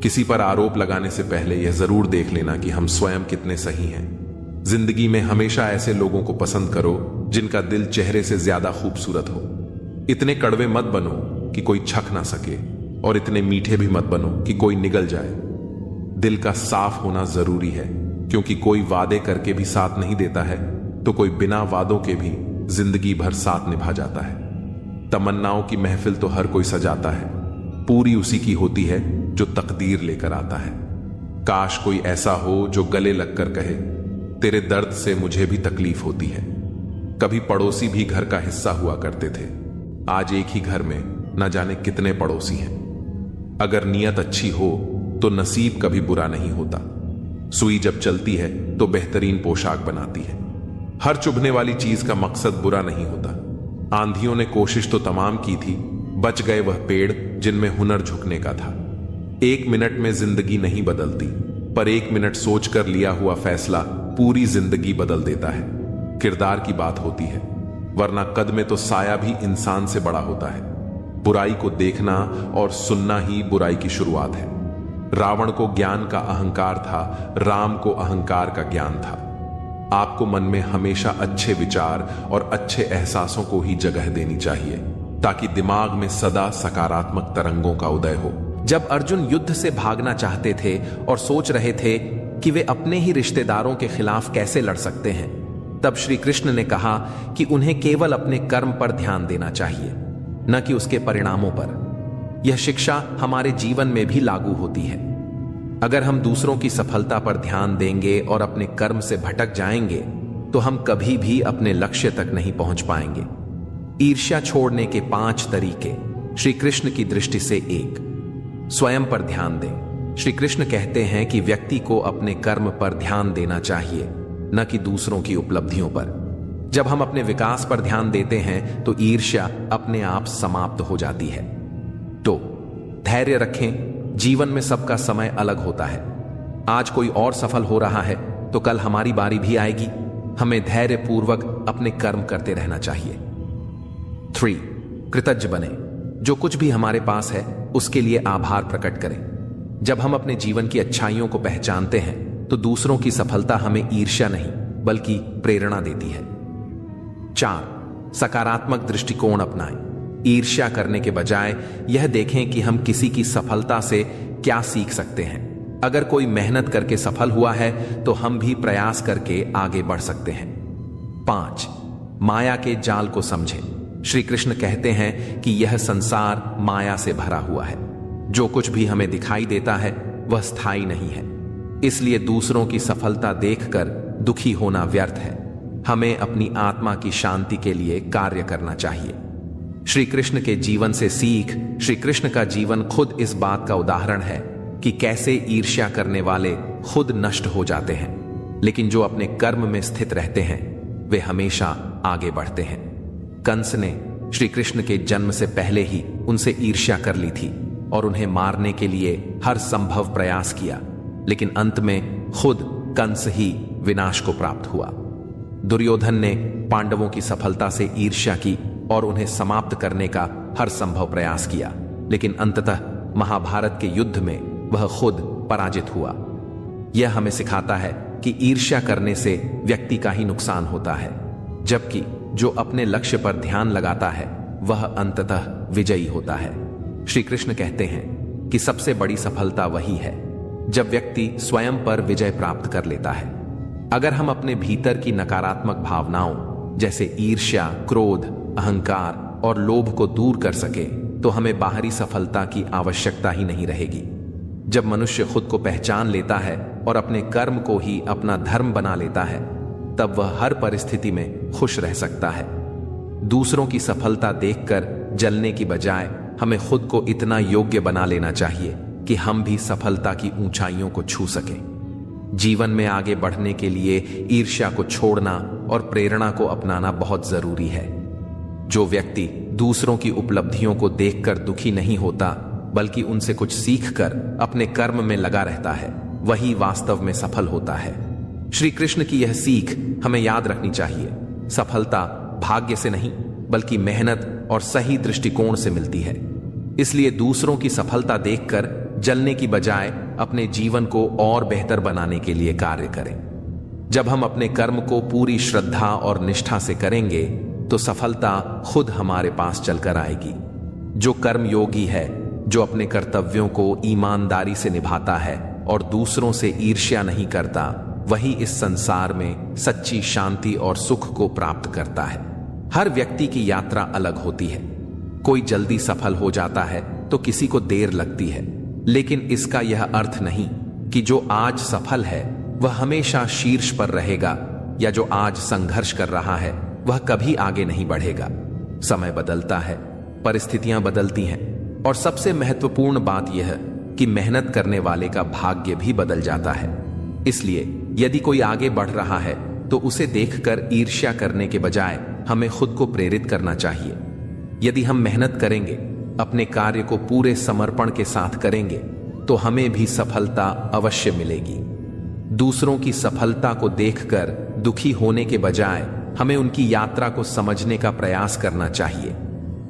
किसी पर आरोप लगाने से पहले यह जरूर देख लेना कि हम स्वयं कितने सही हैं। जिंदगी में हमेशा ऐसे लोगों को पसंद करो जिनका दिल चेहरे से ज्यादा खूबसूरत हो। इतने कड़वे मत बनो कि कोई छक ना सके, और इतने मीठे भी मत बनो कि कोई निगल जाए। दिल का साफ होना जरूरी है, क्योंकि कोई वादे करके भी साथ नहीं देता है, तो कोई बिना वादों के भी जिंदगी भर साथ निभा जाता है। तमन्नाओं की महफिल तो हर कोई सजाता है, पूरी उसी की होती है जो तकदीर लेकर आता है। काश कोई ऐसा हो जो गले लगकर कहे, तेरे दर्द से मुझे भी तकलीफ होती है। कभी पड़ोसी भी घर का हिस्सा हुआ करते थे, आज एक ही घर में न जाने कितने पड़ोसी हैं। अगर नीयत अच्छी हो तो नसीब कभी बुरा नहीं होता। सुई जब चलती है तो बेहतरीन पोशाक बनाती है। हर चुभने वाली चीज का मकसद बुरा नहीं होता। आंधियों ने कोशिश तो तमाम की थी, बच गए वह पेड़ जिनमें हुनर झुकने का था। एक मिनट में जिंदगी नहीं बदलती, पर एक मिनट सोचकर लिया हुआ फैसला पूरी जिंदगी बदल देता है। किरदार की बात होती है, वरना कद में तो साया भी इंसान से बड़ा होता है। बुराई को देखना और सुनना ही बुराई की शुरुआत है। रावण को ज्ञान का अहंकार था, राम को अहंकार का ज्ञान था। आपको मन में हमेशा अच्छे विचार और अच्छे एहसासों को ही जगह देनी चाहिए, ताकि दिमाग में सदा सकारात्मक तरंगों का उदय हो। जब अर्जुन युद्ध से भागना चाहते थे और सोच रहे थे कि वे अपने ही रिश्तेदारों के खिलाफ कैसे लड़ सकते हैं, तब श्री कृष्ण ने कहा कि उन्हें केवल अपने कर्म पर ध्यान देना चाहिए, न कि उसके परिणामों पर। यह शिक्षा हमारे जीवन में भी लागू होती है। अगर हम दूसरों की सफलता पर ध्यान देंगे और अपने कर्म से भटक जाएंगे तो हम कभी भी अपने लक्ष्य तक नहीं पहुंच पाएंगे। ईर्ष्या छोड़ने के 5 तरीके श्री कृष्ण की दृष्टि से। 1, स्वयं पर ध्यान दें। श्री कृष्ण कहते हैं कि व्यक्ति को अपने कर्म पर ध्यान देना चाहिए, न कि दूसरों की उपलब्धियों पर। जब हम अपने विकास पर ध्यान देते हैं तो ईर्ष्या अपने आप समाप्त हो जाती है। 2, धैर्य रखें। जीवन में सबका समय अलग होता है। आज कोई और सफल हो रहा है तो कल हमारी बारी भी आएगी। हमें धैर्य पूर्वक अपने कर्म करते रहना चाहिए। 3, कृतज्ञ बने। जो कुछ भी हमारे पास है उसके लिए आभार प्रकट करें। जब हम अपने जीवन की अच्छाइयों को पहचानते हैं तो दूसरों की सफलता हमें ईर्ष्या नहीं बल्कि प्रेरणा देती है। 4, सकारात्मक दृष्टिकोण अपनाएं। ईर्ष्या करने के बजाय यह देखें कि हम किसी की सफलता से क्या सीख सकते हैं। अगर कोई मेहनत करके सफल हुआ है तो हम भी प्रयास करके आगे बढ़ सकते हैं। 5, माया के जाल को समझें। श्री कृष्ण कहते हैं कि यह संसार माया से भरा हुआ है। जो कुछ भी हमें दिखाई देता है वह स्थायी नहीं है, इसलिए दूसरों की सफलता देखकर दुखी होना व्यर्थ है। हमें अपनी आत्मा की शांति के लिए कार्य करना चाहिए। श्री कृष्ण के जीवन से सीख। श्री कृष्ण का जीवन खुद इस बात का उदाहरण है कि कैसे ईर्ष्या करने वाले खुद नष्ट हो जाते हैं, लेकिन जो अपने कर्म में स्थित रहते हैं वे हमेशा आगे बढ़ते हैं। कंस ने श्री कृष्ण के जन्म से पहले ही उनसे ईर्ष्या कर ली थी और उन्हें मारने के लिए हर संभव प्रयास किया, लेकिन अंत में खुद कंस ही विनाश को प्राप्त हुआ। दुर्योधन ने पांडवों की सफलता से ईर्ष्या की और उन्हें समाप्त करने का हर संभव प्रयास किया, लेकिन अंततः महाभारत के युद्ध में वह खुद पराजित हुआ। यह हमें सिखाता है कि ईर्ष्या करने से व्यक्ति का ही नुकसान होता है, जबकि जो अपने लक्ष्य पर ध्यान लगाता है वह अंततः विजयी होता है। श्री कृष्ण कहते हैं कि सबसे बड़ी सफलता वही है जब व्यक्ति स्वयं पर विजय प्राप्त कर लेता है। अगर हम अपने भीतर की नकारात्मक भावनाओं जैसे ईर्ष्या, क्रोध, अहंकार और लोभ को दूर कर सके तो हमें बाहरी सफलता की आवश्यकता ही नहीं रहेगी। जब मनुष्य खुद को पहचान लेता है और अपने कर्म को ही अपना धर्म बना लेता है तब वह हर परिस्थिति में खुश रह सकता है। दूसरों की सफलता देखकर जलने की बजाय हमें खुद को इतना योग्य बना लेना चाहिए कि हम भी सफलता की ऊंचाइयों को छू सकें। जीवन में आगे बढ़ने के लिए ईर्ष्या को छोड़ना और प्रेरणा को अपनाना बहुत जरूरी है। जो व्यक्ति दूसरों की उपलब्धियों को देखकर दुखी नहीं होता बल्कि उनसे कुछ सीखकर अपने कर्म में लगा रहता है वही वास्तव में सफल होता है। श्री कृष्ण की यह सीख हमें याद रखनी चाहिए। सफलता भाग्य से नहीं बल्कि मेहनत और सही दृष्टिकोण से मिलती है। इसलिए दूसरों की सफलता देखकर जलने की बजाय अपने जीवन को और बेहतर बनाने के लिए कार्य करें। जब हम अपने कर्म को पूरी श्रद्धा और निष्ठा से करेंगे तो सफलता खुद हमारे पास चलकर आएगी। जो कर्म योगी है, जो अपने कर्तव्यों को ईमानदारी से निभाता है और दूसरों से ईर्ष्या नहीं करता, वही इस संसार में सच्ची शांति और सुख को प्राप्त करता है। हर व्यक्ति की यात्रा अलग होती है। कोई जल्दी सफल हो जाता है तो किसी को देर लगती है, लेकिन इसका यह अर्थ नहीं कि जो आज सफल है वह हमेशा शीर्ष पर रहेगा या जो आज संघर्ष कर रहा है वह कभी आगे नहीं बढ़ेगा। समय बदलता है, परिस्थितियां बदलती हैं और सबसे महत्वपूर्ण बात यह कि मेहनत करने वाले का भाग्य भी बदल जाता है। इसलिए यदि कोई आगे बढ़ रहा है तो उसे देखकर ईर्ष्या करने के बजाय हमें खुद को प्रेरित करना चाहिए। यदि हम मेहनत करेंगे, अपने कार्य को पूरे समर्पण के साथ करेंगे तो हमें भी सफलता अवश्य मिलेगी। दूसरों की सफलता को देखकर दुखी होने के बजाय हमें उनकी यात्रा को समझने का प्रयास करना चाहिए।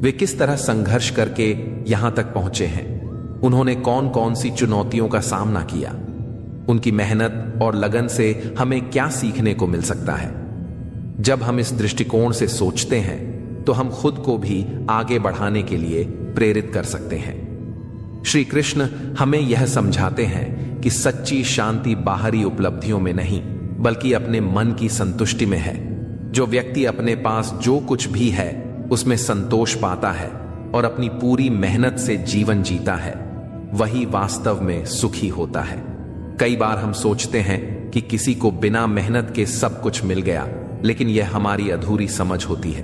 वे किस तरह संघर्ष करके यहां तक पहुंचे हैं, उन्होंने कौन कौन सी चुनौतियों का सामना किया, उनकी मेहनत और लगन से हमें क्या सीखने को मिल सकता है। जब हम इस दृष्टिकोण से सोचते हैं तो हम खुद को भी आगे बढ़ाने के लिए प्रेरित कर सकते हैं। श्री कृष्ण हमें यह समझाते हैं कि सच्ची शांति बाहरी उपलब्धियों में नहीं बल्कि अपने मन की संतुष्टि में है। जो व्यक्ति अपने पास जो कुछ भी है उसमें संतोष पाता है और अपनी पूरी मेहनत से जीवन जीता है वही वास्तव में सुखी होता है। कई बार हम सोचते हैं कि किसी को बिना मेहनत के सब कुछ मिल गया, लेकिन यह हमारी अधूरी समझ होती है।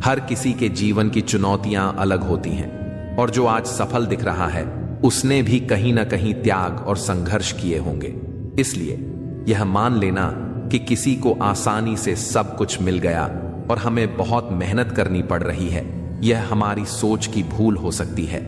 हर किसी के जीवन की चुनौतियां अलग होती हैं, और जो आज सफल दिख रहा है उसने भी कहीं ना कहीं त्याग और संघर्ष किए होंगे। इसलिए यह मान लेना कि किसी को आसानी से सब कुछ मिल गया और हमें बहुत मेहनत करनी पड़ रही है, यह हमारी सोच की भूल हो सकती है।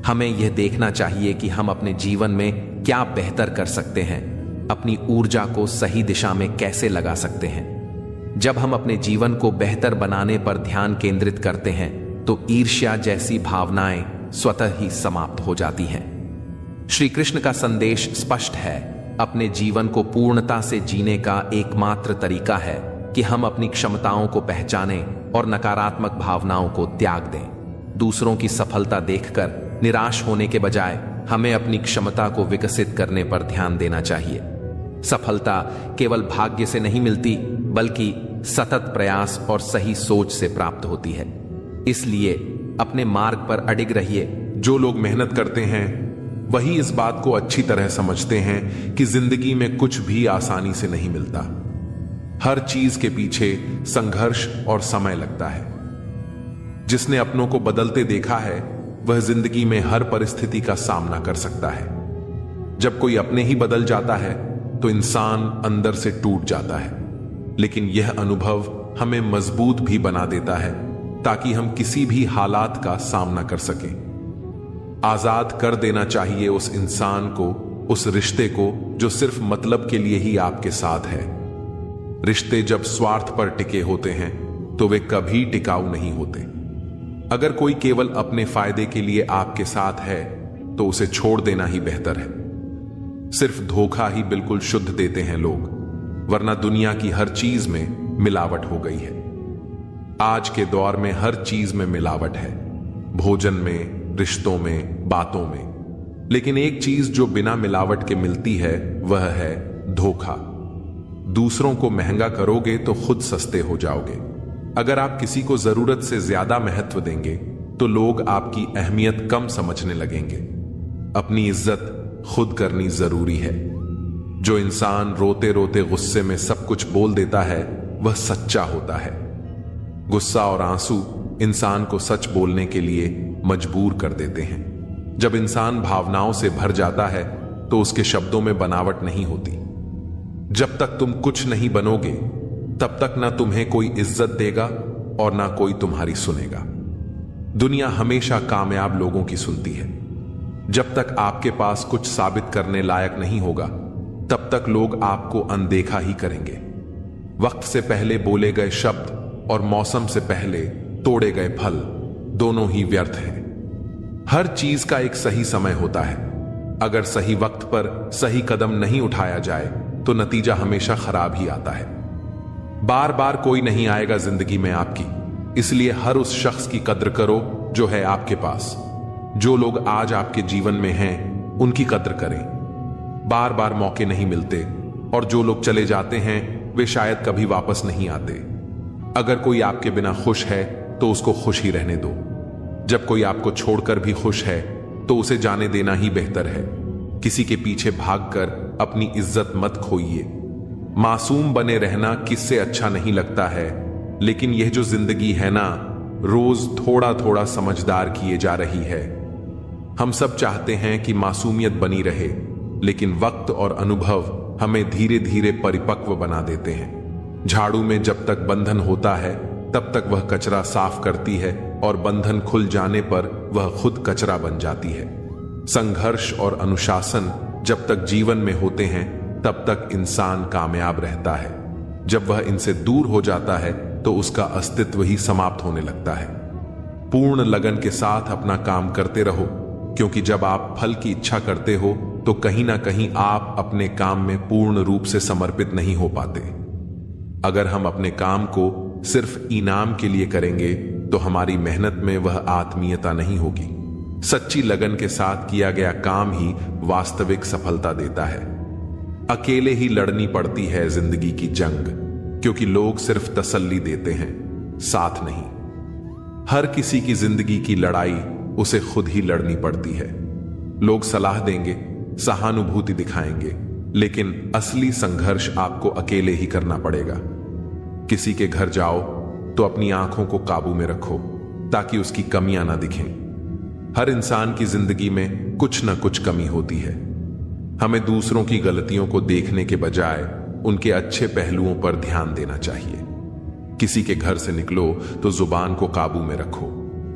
हमें यह देखना चाहिए कि हम अपने जीवन में क्या बेहतर कर सकते हैं, अपनी ऊर्जा को सही दिशा में कैसे लगा सकते हैं। जब हम अपने जीवन को बेहतर बनाने पर ध्यान केंद्रित करते हैं तो ईर्ष्या जैसी भावनाएं स्वतः ही समाप्त हो जाती हैं। श्री कृष्ण का संदेश स्पष्ट है, अपने जीवन को पूर्णता से जीने का एकमात्र तरीका है कि हम अपनी क्षमताओं को पहचानें और नकारात्मक भावनाओं को त्याग दें। दूसरों की सफलता देखकर निराश होने के बजाय हमें अपनी क्षमता को विकसित करने पर ध्यान देना चाहिए। सफलता केवल भाग्य से नहीं मिलती, बल्कि सतत प्रयास और सही सोच से प्राप्त होती है। इसलिए अपने मार्ग पर अडिग रहिए। जो लोग मेहनत करते हैं वही इस बात को अच्छी तरह समझते हैं कि जिंदगी में कुछ भी आसानी से नहीं मिलता। हर चीज के पीछे संघर्ष और समय लगता है। जिसने अपनों को बदलते देखा है वह जिंदगी में हर परिस्थिति का सामना कर सकता है। जब कोई अपने ही बदल जाता है तो इंसान अंदर से टूट जाता है, लेकिन यह अनुभव हमें मजबूत भी बना देता है ताकि हम किसी भी हालात का सामना कर सकें। आजाद कर देना चाहिए उस इंसान को, उस रिश्ते को जो सिर्फ मतलब के लिए ही आपके साथ है। रिश्ते जब स्वार्थ पर टिके होते हैं तो वे कभी टिकाऊ नहीं होते। अगर कोई केवल अपने फायदे के लिए आपके साथ है तो उसे छोड़ देना ही बेहतर है। सिर्फ धोखा ही बिल्कुल शुद्ध देते हैं लोग, वरना दुनिया की हर चीज में मिलावट हो गई है। आज के दौर में हर चीज में मिलावट है, भोजन में, रिश्तों में, बातों में। लेकिन एक चीज जो बिना मिलावट के मिलती है वह है धोखा। दूसरों को महंगा करोगे तो खुद सस्ते हो जाओगे। अगर आप किसी को जरूरत से ज्यादा महत्व देंगे तो लोग आपकी अहमियत कम समझने लगेंगे। अपनी इज्जत खुद करनी जरूरी है। जो इंसान रोते रोते गुस्से में सब कुछ बोल देता है वह सच्चा होता है। गुस्सा और आंसू इंसान को सच बोलने के लिए मजबूर कर देते हैं। जब इंसान भावनाओं से भर जाता है तो उसके शब्दों में बनावट नहीं होती। जब तक तुम कुछ नहीं बनोगे तब तक ना तुम्हें कोई इज्जत देगा और ना कोई तुम्हारी सुनेगा। दुनिया हमेशा कामयाब लोगों की सुनती है। जब तक आपके पास कुछ साबित करने लायक नहीं होगा तब तक लोग आपको अनदेखा ही करेंगे। वक्त से पहले बोले गए शब्द और मौसम से पहले तोड़े गए फल दोनों ही व्यर्थ हैं। हर चीज का एक सही समय होता है। अगर सही वक्त पर सही कदम नहीं उठाया जाए तो नतीजा हमेशा खराब ही आता है। बार बार कोई नहीं आएगा जिंदगी में आपकी, इसलिए हर उस शख्स की कद्र करो जो है आपके पास। जो लोग आज आपके जीवन में हैं उनकी कद्र करें। बार बार मौके नहीं मिलते और जो लोग चले जाते हैं वे शायद कभी वापस नहीं आते। अगर कोई आपके बिना खुश है तो उसको खुश ही रहने दो। जब कोई आपको छोड़कर भी खुश है तो उसे जाने देना ही बेहतर है। किसी के पीछे भागकर अपनी इज्जत मत खोइए। मासूम बने रहना किससे अच्छा नहीं लगता है, लेकिन यह जो जिंदगी है ना, रोज थोड़ा थोड़ा समझदार किए जा रही है। हम सब चाहते हैं कि मासूमियत बनी रहे, लेकिन वक्त और अनुभव हमें धीरे धीरे परिपक्व बना देते हैं। झाड़ू में जब तक बंधन होता है तब तक वह कचरा साफ करती है और बंधन खुल जाने पर वह खुद कचरा बन जाती है। संघर्ष और अनुशासन जब तक जीवन में होते हैं तब तक इंसान कामयाब रहता है। जब वह इनसे दूर हो जाता है तो उसका अस्तित्व ही समाप्त होने लगता है। पूर्ण लगन के साथ अपना काम करते रहो, क्योंकि जब आप फल की इच्छा करते हो तो कहीं ना कहीं आप अपने काम में पूर्ण रूप से समर्पित नहीं हो पाते। अगर हम अपने काम को सिर्फ इनाम के लिए करेंगे तो हमारी मेहनत में वह आत्मीयता नहीं होगी। सच्ची लगन के साथ किया गया काम ही वास्तविक सफलता देता है। अकेले ही लड़नी पड़ती है जिंदगी की जंग, क्योंकि लोग सिर्फ तसल्ली देते हैं, साथ नहीं। हर किसी की जिंदगी की लड़ाई उसे खुद ही लड़नी पड़ती है। लोग सलाह देंगे, सहानुभूति दिखाएंगे, लेकिन असली संघर्ष आपको अकेले ही करना पड़ेगा। किसी के घर जाओ तो अपनी आंखों को काबू में रखो ताकि उसकी कमियां ना दिखें। हर इंसान की जिंदगी में कुछ ना कुछ कमी होती है। हमें दूसरों की गलतियों को देखने के बजाय उनके अच्छे पहलुओं पर ध्यान देना चाहिए। किसी के घर से निकलो तो जुबान को काबू में रखो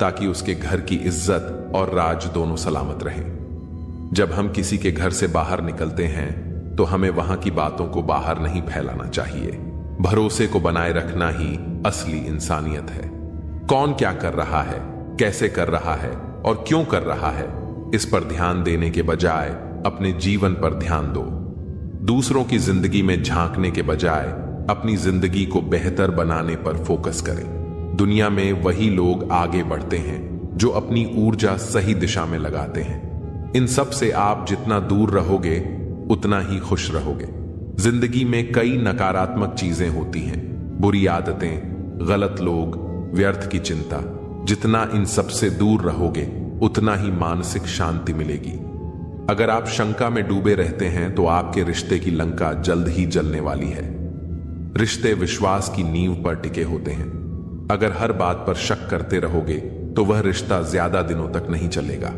ताकि उसके घर की इज्जत और राज दोनों सलामत रहें। जब हम किसी के घर से बाहर निकलते हैं तो हमें वहां की बातों को बाहर नहीं फैलाना चाहिए। भरोसे को बनाए रखना ही असली इंसानियत है। कौन क्या कर रहा है, कैसे कर रहा है और क्यों कर रहा है, इस पर ध्यान देने के बजाय अपने जीवन पर ध्यान दो। दूसरों की जिंदगी में झांकने के बजाय अपनी जिंदगी को बेहतर बनाने पर फोकस करें। दुनिया में वही लोग आगे बढ़ते हैं जो अपनी ऊर्जा सही दिशा में लगाते हैं। इन सब से आप जितना दूर रहोगे उतना ही खुश रहोगे। जिंदगी में कई नकारात्मक चीजें होती हैं, बुरी आदतें, गलत लोग, व्यर्थ की चिंता। जितना इन सब से दूर रहोगे उतना ही मानसिक शांति मिलेगी। अगर आप शंका में डूबे रहते हैं तो आपके रिश्ते की लंका जल्द ही जलने वाली है। रिश्ते विश्वास की नींव पर टिके होते हैं। अगर हर बात पर शक करते रहोगे तो वह रिश्ता ज्यादा दिनों तक नहीं चलेगा।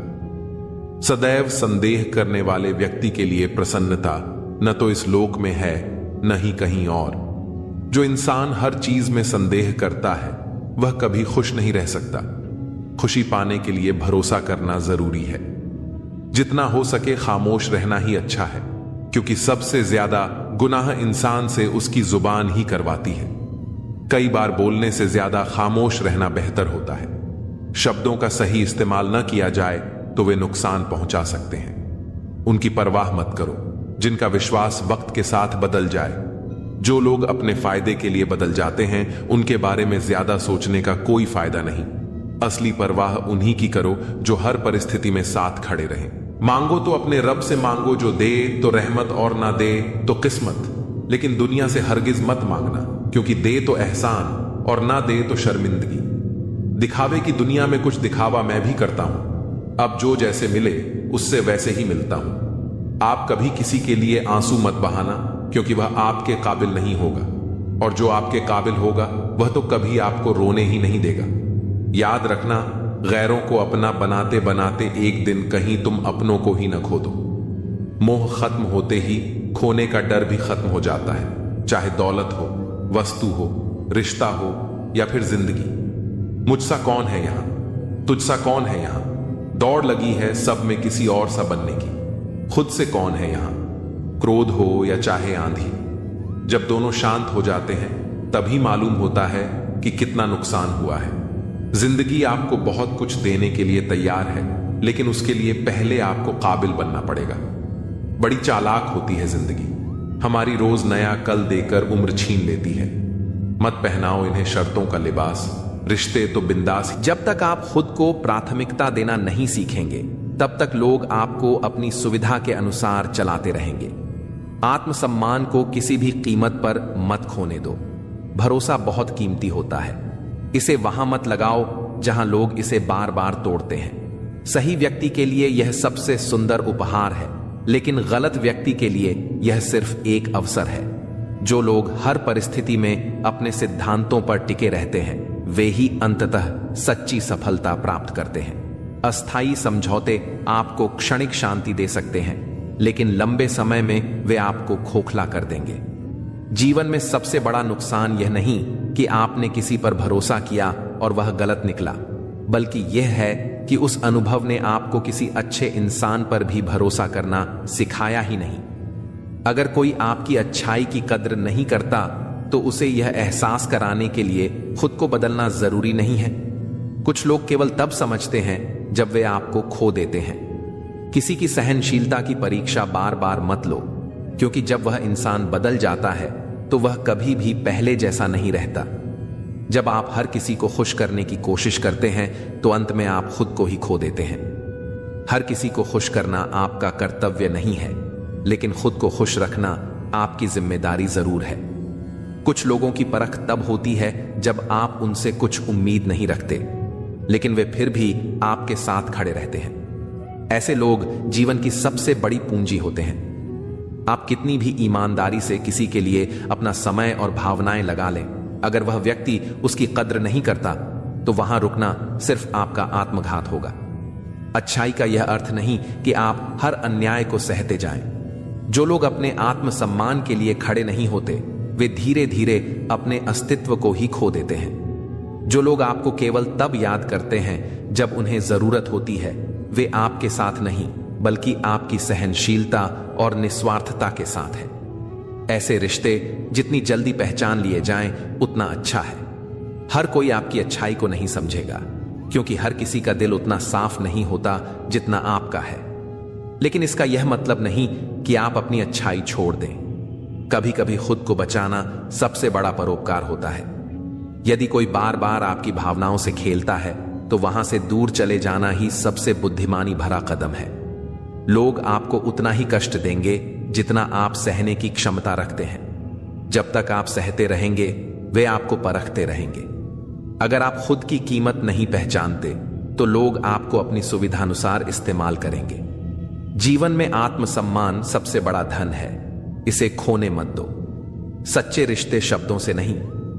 सदैव संदेह करने वाले व्यक्ति के लिए प्रसन्नता न तो इस लोक में है न ही कहीं और। जो इंसान हर चीज में संदेह करता है वह कभी खुश नहीं रह सकता। खुशी पाने के लिए भरोसा करना जरूरी है। जितना हो सके खामोश रहना ही अच्छा है, क्योंकि सबसे ज्यादा गुनाह इंसान से उसकी जुबान ही करवाती है। कई बार बोलने से ज्यादा खामोश रहना बेहतर होता है। शब्दों का सही इस्तेमाल न किया जाए तो वे नुकसान पहुंचा सकते हैं। उनकी परवाह मत करो जिनका विश्वास वक्त के साथ बदल जाए। जो लोग अपने फायदे के लिए बदल जाते हैं उनके बारे में ज्यादा सोचने का कोई फायदा नहीं। असली परवाह उन्हीं की करो जो हर परिस्थिति में साथ खड़े रहें। मांगो तो अपने रब से मांगो जो दे तो रहमत और ना दे तो किस्मत। लेकिन दुनिया से हरगिज मत मांगना, क्योंकि दे तो एहसान और ना दे तो शर्मिंदगी। दिखावे की दुनिया में कुछ दिखावा मैं भी करता हूं। अब जो जैसे मिले उससे वैसे ही मिलता हूं। आप कभी किसी के लिए आंसू मत बहाना, क्योंकि वह आपके काबिल नहीं होगा, और जो आपके काबिल होगा वह तो कभी आपको रोने ही नहीं देगा। याद रखना, गैरों को अपना बनाते बनाते एक दिन कहीं तुम अपनों को ही न खो दो। मोह खत्म होते ही खोने का डर भी खत्म हो जाता है, चाहे दौलत हो, वस्तु हो, रिश्ता हो या फिर जिंदगी। मुझसा कौन है यहां, तुझसा कौन है यहां। दौड़ लगी है सब में किसी और सा बनने की। खुद से कौन है यहां, क्रोध हो या चाहे आंधी। जब दोनों शांत हो जाते हैं तभी मालूम होता है कि कितना नुकसान हुआ है। जिंदगी आपको बहुत कुछ देने के लिए तैयार है, लेकिन उसके लिए पहले आपको काबिल बनना पड़ेगा। बड़ी चालाक होती है जिंदगी, हमारी रोज नया कल देकर उम्र छीन लेती है। मत पहनाओ इन्हें शर्तों का लिबास, रिश्ते तो बिंदास। जब तक आप खुद को प्राथमिकता देना नहीं सीखेंगे तब तक लोग आपको अपनी सुविधा के अनुसार चलाते रहेंगे। आत्मसम्मान को किसी भी कीमत पर मत खोने दो। भरोसा बहुत कीमती होता है, इसे वहां मत लगाओ जहां लोग इसे बार बार तोड़ते हैं। सही व्यक्ति के लिए यह सबसे सुंदर उपहार है, लेकिन गलत व्यक्ति के लिए यह सिर्फ एक अवसर है। जो लोग हर परिस्थिति में अपने सिद्धांतों पर टिके रहते हैं वे ही अंततः सच्ची सफलता प्राप्त करते हैं। अस्थायी समझौते आपको क्षणिक शांति दे सकते हैं, लेकिन लंबे समय में वे आपको खोखला कर देंगे। जीवन में सबसे बड़ा नुकसान यह नहीं कि आपने किसी पर भरोसा किया और वह गलत निकला, बल्कि यह है कि उस अनुभव ने आपको किसी अच्छे इंसान पर भी भरोसा करना सिखाया ही नहीं। अगर कोई आपकी अच्छाई की कद्र नहीं करता तो उसे यह एहसास कराने के लिए खुद को बदलना जरूरी नहीं है। कुछ लोग केवल तब समझते हैं जब वे आपको खो देते हैं। किसी की सहनशीलता की परीक्षा बार बार मत लो, क्योंकि जब वह इंसान बदल जाता है तो वह कभी भी पहले जैसा नहीं रहता। जब आप हर किसी को खुश करने की कोशिश करते हैं तो अंत में आप खुद को ही खो देते हैं। हर किसी को खुश करना आपका कर्तव्य नहीं है, लेकिन खुद को खुश रखना आपकी जिम्मेदारी जरूर है। कुछ लोगों की परख तब होती है जब आप उनसे कुछ उम्मीद नहीं रखते, लेकिन वे फिर भी आपके साथ खड़े रहते हैं। ऐसे लोग जीवन की सबसे बड़ी पूंजी होते हैं। आप कितनी भी ईमानदारी से किसी के लिए अपना समय और भावनाएं लगा लें, अगर वह व्यक्ति उसकी कद्र नहीं करता तो वहां रुकना सिर्फ आपका आत्मघात होगा। अच्छाई का यह अर्थ नहीं कि आप हर अन्याय को सहते जाएं। जो लोग अपने आत्मसम्मान के लिए खड़े नहीं होते, वे धीरे धीरे अपने अस्तित्व को ही खो देते हैं। जो लोग आपको केवल तब याद करते हैं जब उन्हें जरूरत होती है, वे आपके साथ नहीं बल्कि आपकी सहनशीलता और निस्वार्थता के साथ है। ऐसे रिश्ते जितनी जल्दी पहचान लिए जाएं, उतना अच्छा है। हर कोई आपकी अच्छाई को नहीं समझेगा, क्योंकि हर किसी का दिल उतना साफ नहीं होता जितना आपका है। लेकिन इसका यह मतलब नहीं कि आप अपनी अच्छाई छोड़ दें। कभी कभी खुद को बचाना सबसे बड़ा परोपकार होता है। यदि कोई बार बार आपकी भावनाओं से खेलता है, तो वहां से दूर चले जाना ही सबसे बुद्धिमानी भरा कदम है। लोग आपको उतना ही कष्ट देंगे जितना आप सहने की क्षमता रखते हैं। जब तक आप सहते रहेंगे, वे आपको परखते रहेंगे। अगर आप खुद की कीमत नहीं पहचानते, तो लोग आपको अपनी सुविधानुसार इस्तेमाल करेंगे। जीवन में आत्मसम्मान सबसे बड़ा धन है, इसे खोने मत दो। सच्चे रिश्ते शब्दों से नहीं,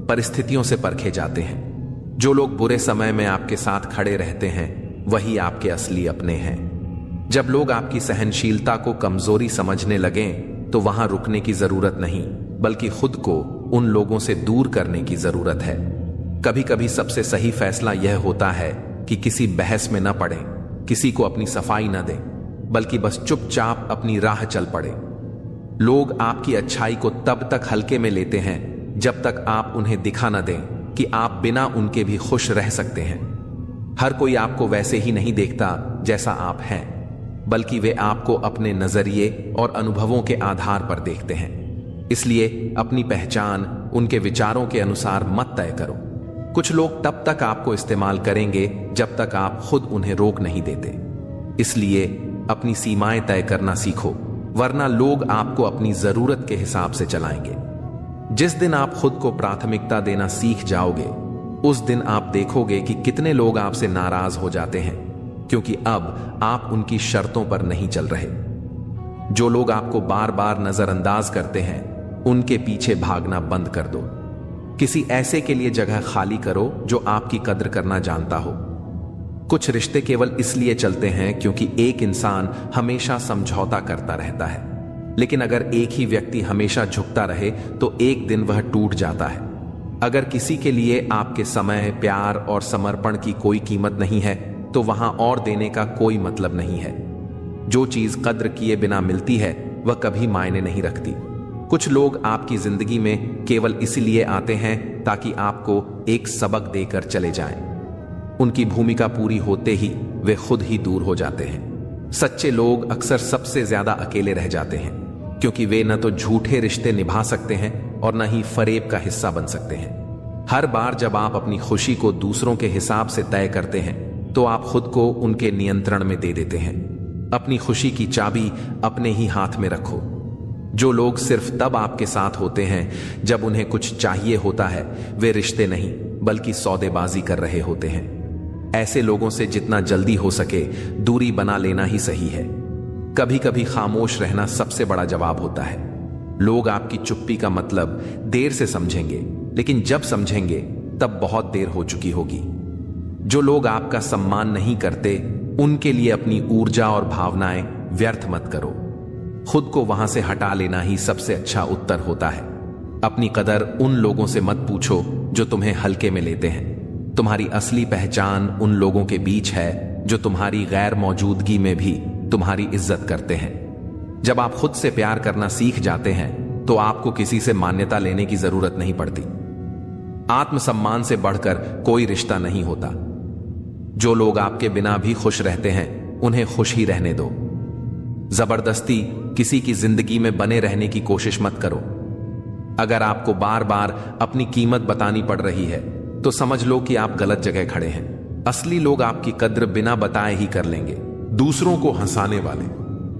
परिस्थितियों से परखे जाते हैं। जो लोग बुरे समय में आपके साथ खड़े रहते हैं, वही आपके असली अपने हैं। जब लोग आपकी सहनशीलता को कमजोरी समझने लगें, तो वहां रुकने की जरूरत नहीं, बल्कि खुद को उन लोगों से दूर करने की जरूरत है। कभी कभी सबसे सही फैसला यह होता है कि किसी बहस में न पड़ें, किसी को अपनी सफाई न दें, बल्कि बस चुपचाप अपनी राह चल पड़े। लोग आपकी अच्छाई को तब तक हल्के में लेते हैं जब तक आप उन्हें दिखा न दें कि आप बिना उनके भी खुश रह सकते हैं। हर कोई आपको वैसे ही नहीं देखता जैसा आप हैं, बल्कि वे आपको अपने नजरिए और अनुभवों के आधार पर देखते हैं। इसलिए अपनी पहचान उनके विचारों के अनुसार मत तय करो। कुछ लोग तब तक आपको इस्तेमाल करेंगे जब तक आप खुद उन्हें रोक नहीं देते। इसलिए अपनी सीमाएं तय करना सीखो, वरना लोग आपको अपनी जरूरत के हिसाब से चलाएंगे। जिस दिन आप खुद को प्राथमिकता देना सीख जाओगे, उस दिन आप देखोगे कि कितने लोग आपसे नाराज हो जाते हैं, क्योंकि अब आप उनकी शर्तों पर नहीं चल रहे। जो लोग आपको बार बार नजरअंदाज करते हैं, उनके पीछे भागना बंद कर दो। किसी ऐसे के लिए जगह खाली करो जो आपकी कद्र करना जानता हो। कुछ रिश्ते केवल इसलिए चलते हैं क्योंकि एक इंसान हमेशा समझौता करता रहता है। लेकिन अगर एक ही व्यक्ति हमेशा झुकता रहे, तो एक दिन वह टूट जाता है। अगर किसी के लिए आपके समय, प्यार और समर्पण की कोई कीमत नहीं है, तो वहां और देने का कोई मतलब नहीं है। जो चीज कद्र किए बिना मिलती है, वह कभी मायने नहीं रखती। कुछ लोग आपकी जिंदगी में केवल इसलिए आते हैं ताकि आपको एक सबक देकर चले जाएं। उनकी भूमिका पूरी होते ही वे खुद ही दूर हो जाते हैं। सच्चे लोग अक्सर सबसे ज्यादा अकेले रह जाते हैं, क्योंकि वे न तो झूठे रिश्ते निभा सकते हैं और न ही फरेब का हिस्सा बन सकते हैं। हर बार जब आप अपनी खुशी को दूसरों के हिसाब से तय करते हैं, तो आप खुद को उनके नियंत्रण में दे देते हैं। अपनी खुशी की चाबी अपने ही हाथ में रखो। जो लोग सिर्फ तब आपके साथ होते हैं जब उन्हें कुछ चाहिए होता है, वे रिश्ते नहीं बल्कि सौदेबाजी कर रहे होते हैं। ऐसे लोगों से जितना जल्दी हो सके दूरी बना लेना ही सही है। कभी कभी खामोश रहना सबसे बड़ा जवाब होता है। लोग आपकी चुप्पी का मतलब देर से समझेंगे, लेकिन जब समझेंगे तब बहुत देर हो चुकी होगी। जो लोग आपका सम्मान नहीं करते, उनके लिए अपनी ऊर्जा और भावनाएं व्यर्थ मत करो। खुद को वहां से हटा लेना ही सबसे अच्छा उत्तर होता है। अपनी कदर उन लोगों से मत पूछो जो तुम्हें हल्के में लेते हैं। तुम्हारी असली पहचान उन लोगों के बीच है जो तुम्हारी गैर मौजूदगी में भी तुम्हारी इज्जत करते हैं। जब आप खुद से प्यार करना सीख जाते हैं, तो आपको किसी से मान्यता लेने की जरूरत नहीं पड़ती। आत्मसम्मान से बढ़कर कोई रिश्ता नहीं होता। जो लोग आपके बिना भी खुश रहते हैं, उन्हें खुश ही रहने दो। जबरदस्ती किसी की जिंदगी में बने रहने की कोशिश मत करो। अगर आपको बार बार अपनी कीमत बतानी पड़ रही है, तो समझ लो कि आप गलत जगह खड़े हैं। असली लोग आपकी कद्र बिना बताए ही कर लेंगे। दूसरों को हंसाने वाले,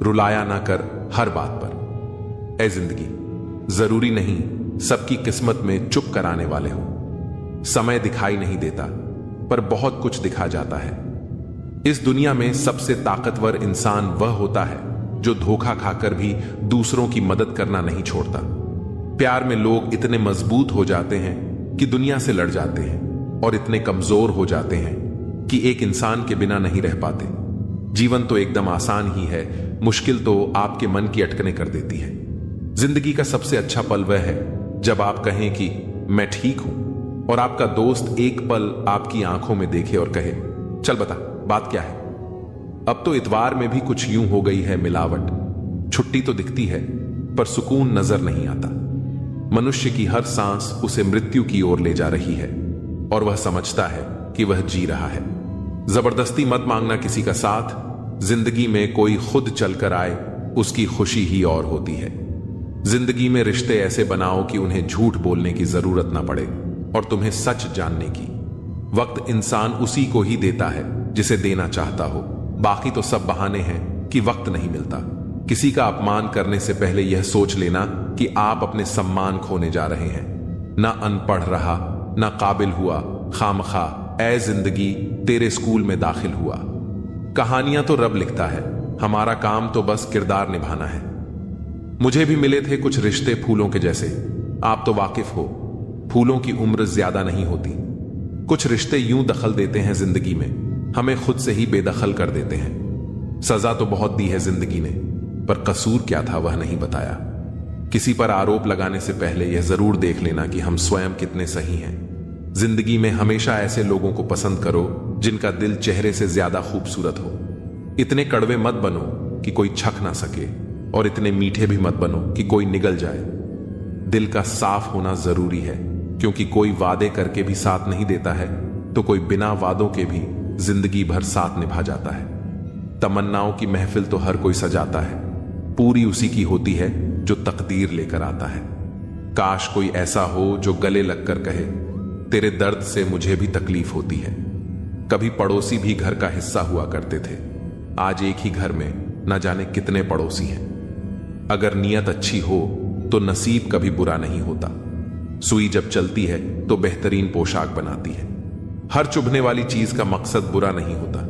रुलाया ना कर हर बात पर। ऐ जिंदगी, जरूरी नहीं सबकी किस्मत में चुप कराने वाले हो। समय दिखाई नहीं देता, पर बहुत कुछ दिखा जाता है। इस दुनिया में सबसे ताकतवर इंसान वह होता है जो धोखा खाकर भी दूसरों की मदद करना नहीं छोड़ता। प्यार में लोग इतने मजबूत हो जाते हैं कि दुनिया से लड़ जाते हैं और इतने कमजोर हो जाते हैं कि एक इंसान के बिना नहीं रह पाते। जीवन तो एकदम आसान ही है, मुश्किल तो आपके मन की अटकनें कर देती है। जिंदगी का सबसे अच्छा पल वह है जब आप कहें कि मैं ठीक हूं और आपका दोस्त एक पल आपकी आंखों में देखे और कहे, चल बता बात क्या है। अब तो इतवार में भी कुछ यूं हो गई है मिलावट। छुट्टी तो दिखती है पर सुकून नजर नहीं आता। मनुष्य की हर सांस उसे मृत्यु की ओर ले जा रही है और वह समझता है कि वह जी रहा है। जबरदस्ती मत मांगना किसी का साथ। जिंदगी में कोई खुद चलकर आए, उसकी खुशी ही और होती है। जिंदगी में रिश्ते ऐसे बनाओ कि उन्हें झूठ बोलने की जरूरत ना पड़े और तुम्हें सच जानने की। वक्त इंसान उसी को ही देता है जिसे देना चाहता हो। बाकी तो सब बहाने हैं कि वक्त नहीं मिलता। किसी का अपमान करने से पहले यह सोच लेना कि आप अपने सम्मान खोने जा रहे हैं। ना अनपढ़ रहा, ना काबिल हुआ, खामखा ऐ जिंदगी तेरे स्कूल में दाखिल हुआ। कहानियां तो रब लिखता है, हमारा काम तो बस किरदार निभाना है। मुझे भी मिले थे कुछ रिश्ते फूलों के जैसे। आप तो वाकिफ हो, फूलों की उम्र ज्यादा नहीं होती। कुछ रिश्ते यूं दखल देते हैं जिंदगी में, हमें खुद से ही बेदखल कर देते हैं। सजा तो बहुत दी है जिंदगी ने, पर कसूर क्या था वह नहीं बताया। किसी पर आरोप लगाने से पहले यह जरूर देख लेना कि हम स्वयं कितने सही हैं। जिंदगी में हमेशा ऐसे लोगों को पसंद करो जिनका दिल चेहरे से ज्यादा खूबसूरत हो। इतने कड़वे मत बनो कि कोई छक ना सके और इतने मीठे भी मत बनो कि कोई निगल जाए। दिल का साफ होना जरूरी है, क्योंकि कोई वादे करके भी साथ नहीं देता है तो कोई बिना वादों के भी जिंदगी भर साथ निभा जाता है। तमन्नाओं की महफिल तो हर कोई सजाता है, पूरी उसी की होती है जो तकदीर लेकर आता है। काश कोई ऐसा हो जो गले लगकर कहे, तेरे दर्द से मुझे भी तकलीफ होती है। कभी पड़ोसी भी घर का हिस्सा हुआ करते थे, आज एक ही घर में न जाने कितने पड़ोसी हैं। अगर नीयत अच्छी हो तो नसीब कभी बुरा नहीं होता। सुई जब चलती है तो बेहतरीन पोशाक बनाती है। हर चुभने वाली चीज का मकसद बुरा नहीं होता।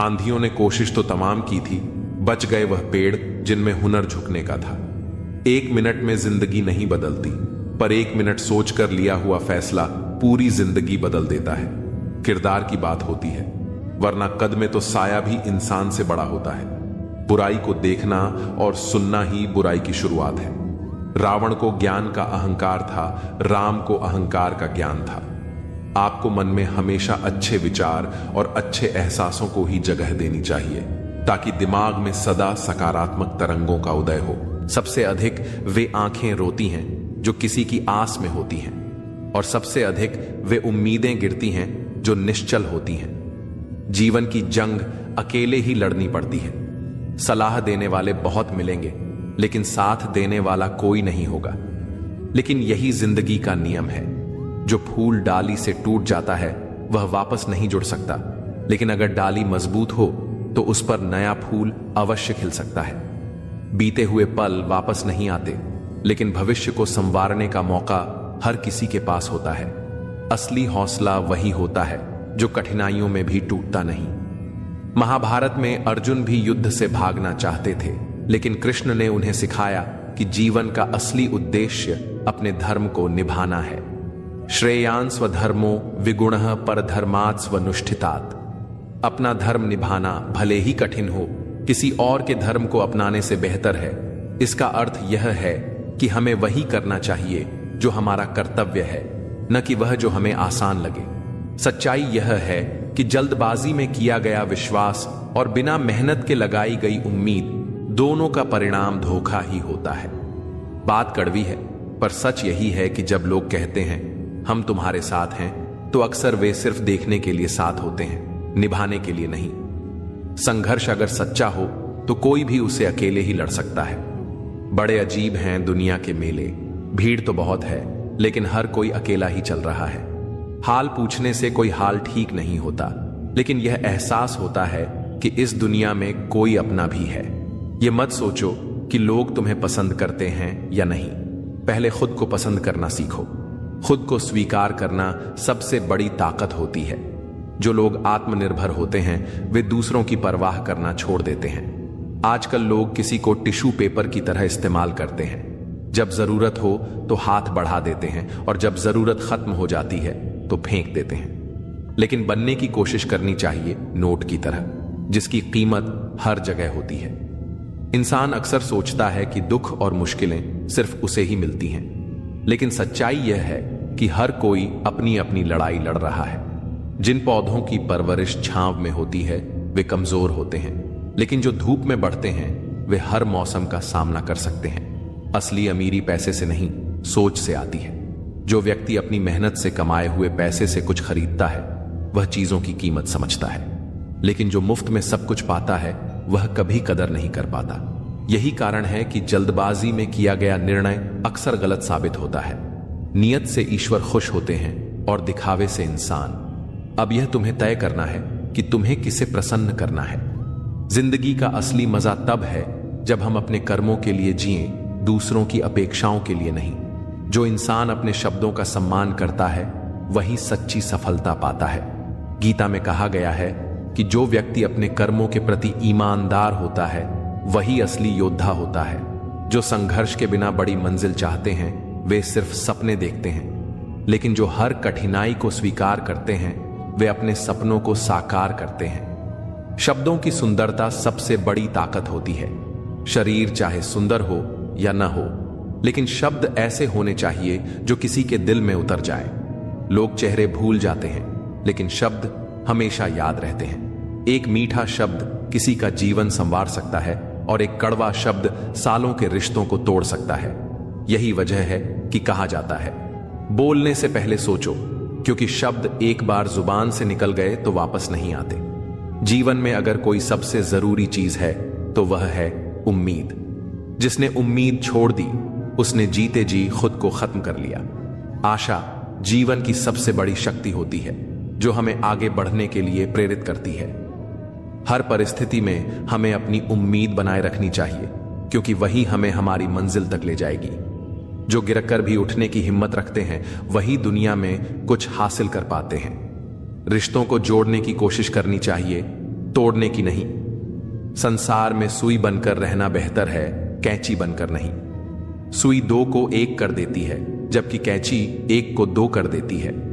आंधियों ने कोशिश तो तमाम की थी, बच गए वह पेड़ जिनमें हुनर झुकने का था। एक मिनट में जिंदगी नहीं बदलती, पर एक मिनट सोचकर लिया हुआ फैसला पूरी जिंदगी बदल देता है। किरदार की बात होती है, वरना कद में तो साया भी इंसान से बड़ा होता है। बुराई को देखना और सुनना ही बुराई की शुरुआत है। रावण को ज्ञान का अहंकार था, राम को अहंकार का ज्ञान था। आपको मन में हमेशा अच्छे विचार और अच्छे एहसासों को ही जगह देनी चाहिए, ताकि दिमाग में सदा सकारात्मक तरंगों का उदय हो। सबसे अधिक वे आंखें रोती हैं जो किसी की आस में होती हैं, और सबसे अधिक वे उम्मीदें गिरती हैं जो निश्चल होती हैं। जीवन की जंग अकेले ही लड़नी पड़ती है। सलाह देने वाले बहुत मिलेंगे, लेकिन साथ देने वाला कोई नहीं होगा। लेकिन यही जिंदगी का नियम है। जो फूल डाली से टूट जाता है वह वापस नहीं जुड़ सकता, लेकिन अगर डाली मजबूत हो तो उस पर नया फूल अवश्य खिल सकता है। बीते हुए पल वापस नहीं आते, लेकिन भविष्य को संवारने का मौका हर किसी के पास होता है। असली हौसला वही होता है जो कठिनाइयों में भी टूटता नहीं। महाभारत में अर्जुन भी युद्ध से भागना चाहते थे, लेकिन कृष्ण ने उन्हें सिखाया कि जीवन का असली उद्देश्य अपने धर्म को निभाना है। श्रेयान स्वधर्मो विगुणः परधर्मात् स्वनुष्ठितात्। अपना धर्म निभाना भले ही कठिन हो, किसी और के धर्म को अपनाने से बेहतर है। इसका अर्थ यह है कि हमें वही करना चाहिए जो हमारा कर्तव्य है, न कि वह जो हमें आसान लगे। सच्चाई यह है कि जल्दबाजी में किया गया विश्वास और बिना मेहनत के लगाई गई उम्मीद, दोनों का परिणाम धोखा ही होता है। बात कड़वी है, पर सच यही है कि जब लोग कहते हैं हम तुम्हारे साथ हैं, तो अक्सर वे सिर्फ देखने के लिए साथ होते हैं, निभाने के लिए नहीं। संघर्ष अगर सच्चा हो तो कोई भी उसे अकेले ही लड़ सकता है। बड़े अजीब हैं दुनिया के मेले, भीड़ तो बहुत है, लेकिन हर कोई अकेला ही चल रहा है। हाल पूछने से कोई हाल ठीक नहीं होता, लेकिन यह एहसास होता है कि इस दुनिया में कोई अपना भी है। यह मत सोचो कि लोग तुम्हें पसंद करते हैं या नहीं। पहले खुद को पसंद करना सीखो। खुद को स्वीकार करना सबसे बड़ी ताकत होती है। जो लोग आत्मनिर्भर होते हैं वे दूसरों की परवाह करना छोड़ देते हैं। आजकल लोग किसी को टिश्यू पेपर की तरह इस्तेमाल करते हैं। जब जरूरत हो तो हाथ बढ़ा देते हैं और जब जरूरत खत्म हो जाती है तो फेंक देते हैं। लेकिन बनने की कोशिश करनी चाहिए नोट की तरह, जिसकी कीमत हर जगह होती है। इंसान अक्सर सोचता है कि दुख और मुश्किलें सिर्फ उसे ही मिलती हैं, लेकिन सच्चाई यह है कि हर कोई अपनी अपनी लड़ाई लड़ रहा है। जिन पौधों की परवरिश छांव में होती है वे कमजोर होते हैं, लेकिन जो धूप में बढ़ते हैं वे हर मौसम का सामना कर सकते हैं। असली अमीरी पैसे से नहीं, सोच से आती है। जो व्यक्ति अपनी मेहनत से कमाए हुए पैसे से कुछ खरीदता है वह चीजों की कीमत समझता है, लेकिन जो मुफ्त में सब कुछ पाता है वह कभी कदर नहीं कर पाता। यही कारण है कि जल्दबाजी में किया गया निर्णय अक्सर गलत साबित होता है। नियत से ईश्वर खुश होते हैं और दिखावे से इंसान। अब यह तुम्हें तय करना है कि तुम्हें किसे प्रसन्न करना है। जिंदगी का असली मजा तब है जब हम अपने कर्मों के लिए जिएं, दूसरों की अपेक्षाओं के लिए नहीं। जो इंसान अपने शब्दों का सम्मान करता है वही सच्ची सफलता पाता है। गीता में कहा गया है कि जो व्यक्ति अपने कर्मों के प्रति ईमानदार होता है वही असली योद्धा होता है। जो संघर्ष के बिना बड़ी मंजिल चाहते हैं वे सिर्फ सपने देखते हैं, लेकिन जो हर कठिनाई को स्वीकार करते हैं वे अपने सपनों को साकार करते हैं। शब्दों की सुंदरता सबसे बड़ी ताकत होती है। शरीर चाहे सुंदर हो या न हो, लेकिन शब्द ऐसे होने चाहिए जो किसी के दिल में उतर जाए। लोग चेहरे भूल जाते हैं, लेकिन शब्द हमेशा याद रहते हैं। एक मीठा शब्द किसी का जीवन संवार सकता है और एक कड़वा शब्द सालों के रिश्तों को तोड़ सकता है। यही वजह है कि कहा जाता है, बोलने से पहले सोचो, क्योंकि शब्द एक बार जुबान से निकल गए तो वापस नहीं आते। जीवन में अगर कोई सबसे जरूरी चीज है तो वह है उम्मीद। जिसने उम्मीद छोड़ दी उसने जीते जी खुद को खत्म कर लिया। आशा जीवन की सबसे बड़ी शक्ति होती है जो हमें आगे बढ़ने के लिए प्रेरित करती है। हर परिस्थिति में हमें अपनी उम्मीद बनाए रखनी चाहिए, क्योंकि वही हमें हमारी मंजिल तक ले जाएगी। जो गिरकर भी उठने की हिम्मत रखते हैं वही दुनिया में कुछ हासिल कर पाते हैं। रिश्तों को जोड़ने की कोशिश करनी चाहिए, तोड़ने की नहीं। संसार में सुई बनकर रहना बेहतर है, कैंची बनकर नहीं। सुई दो को एक कर देती है, जबकि कैंची एक को दो कर देती है।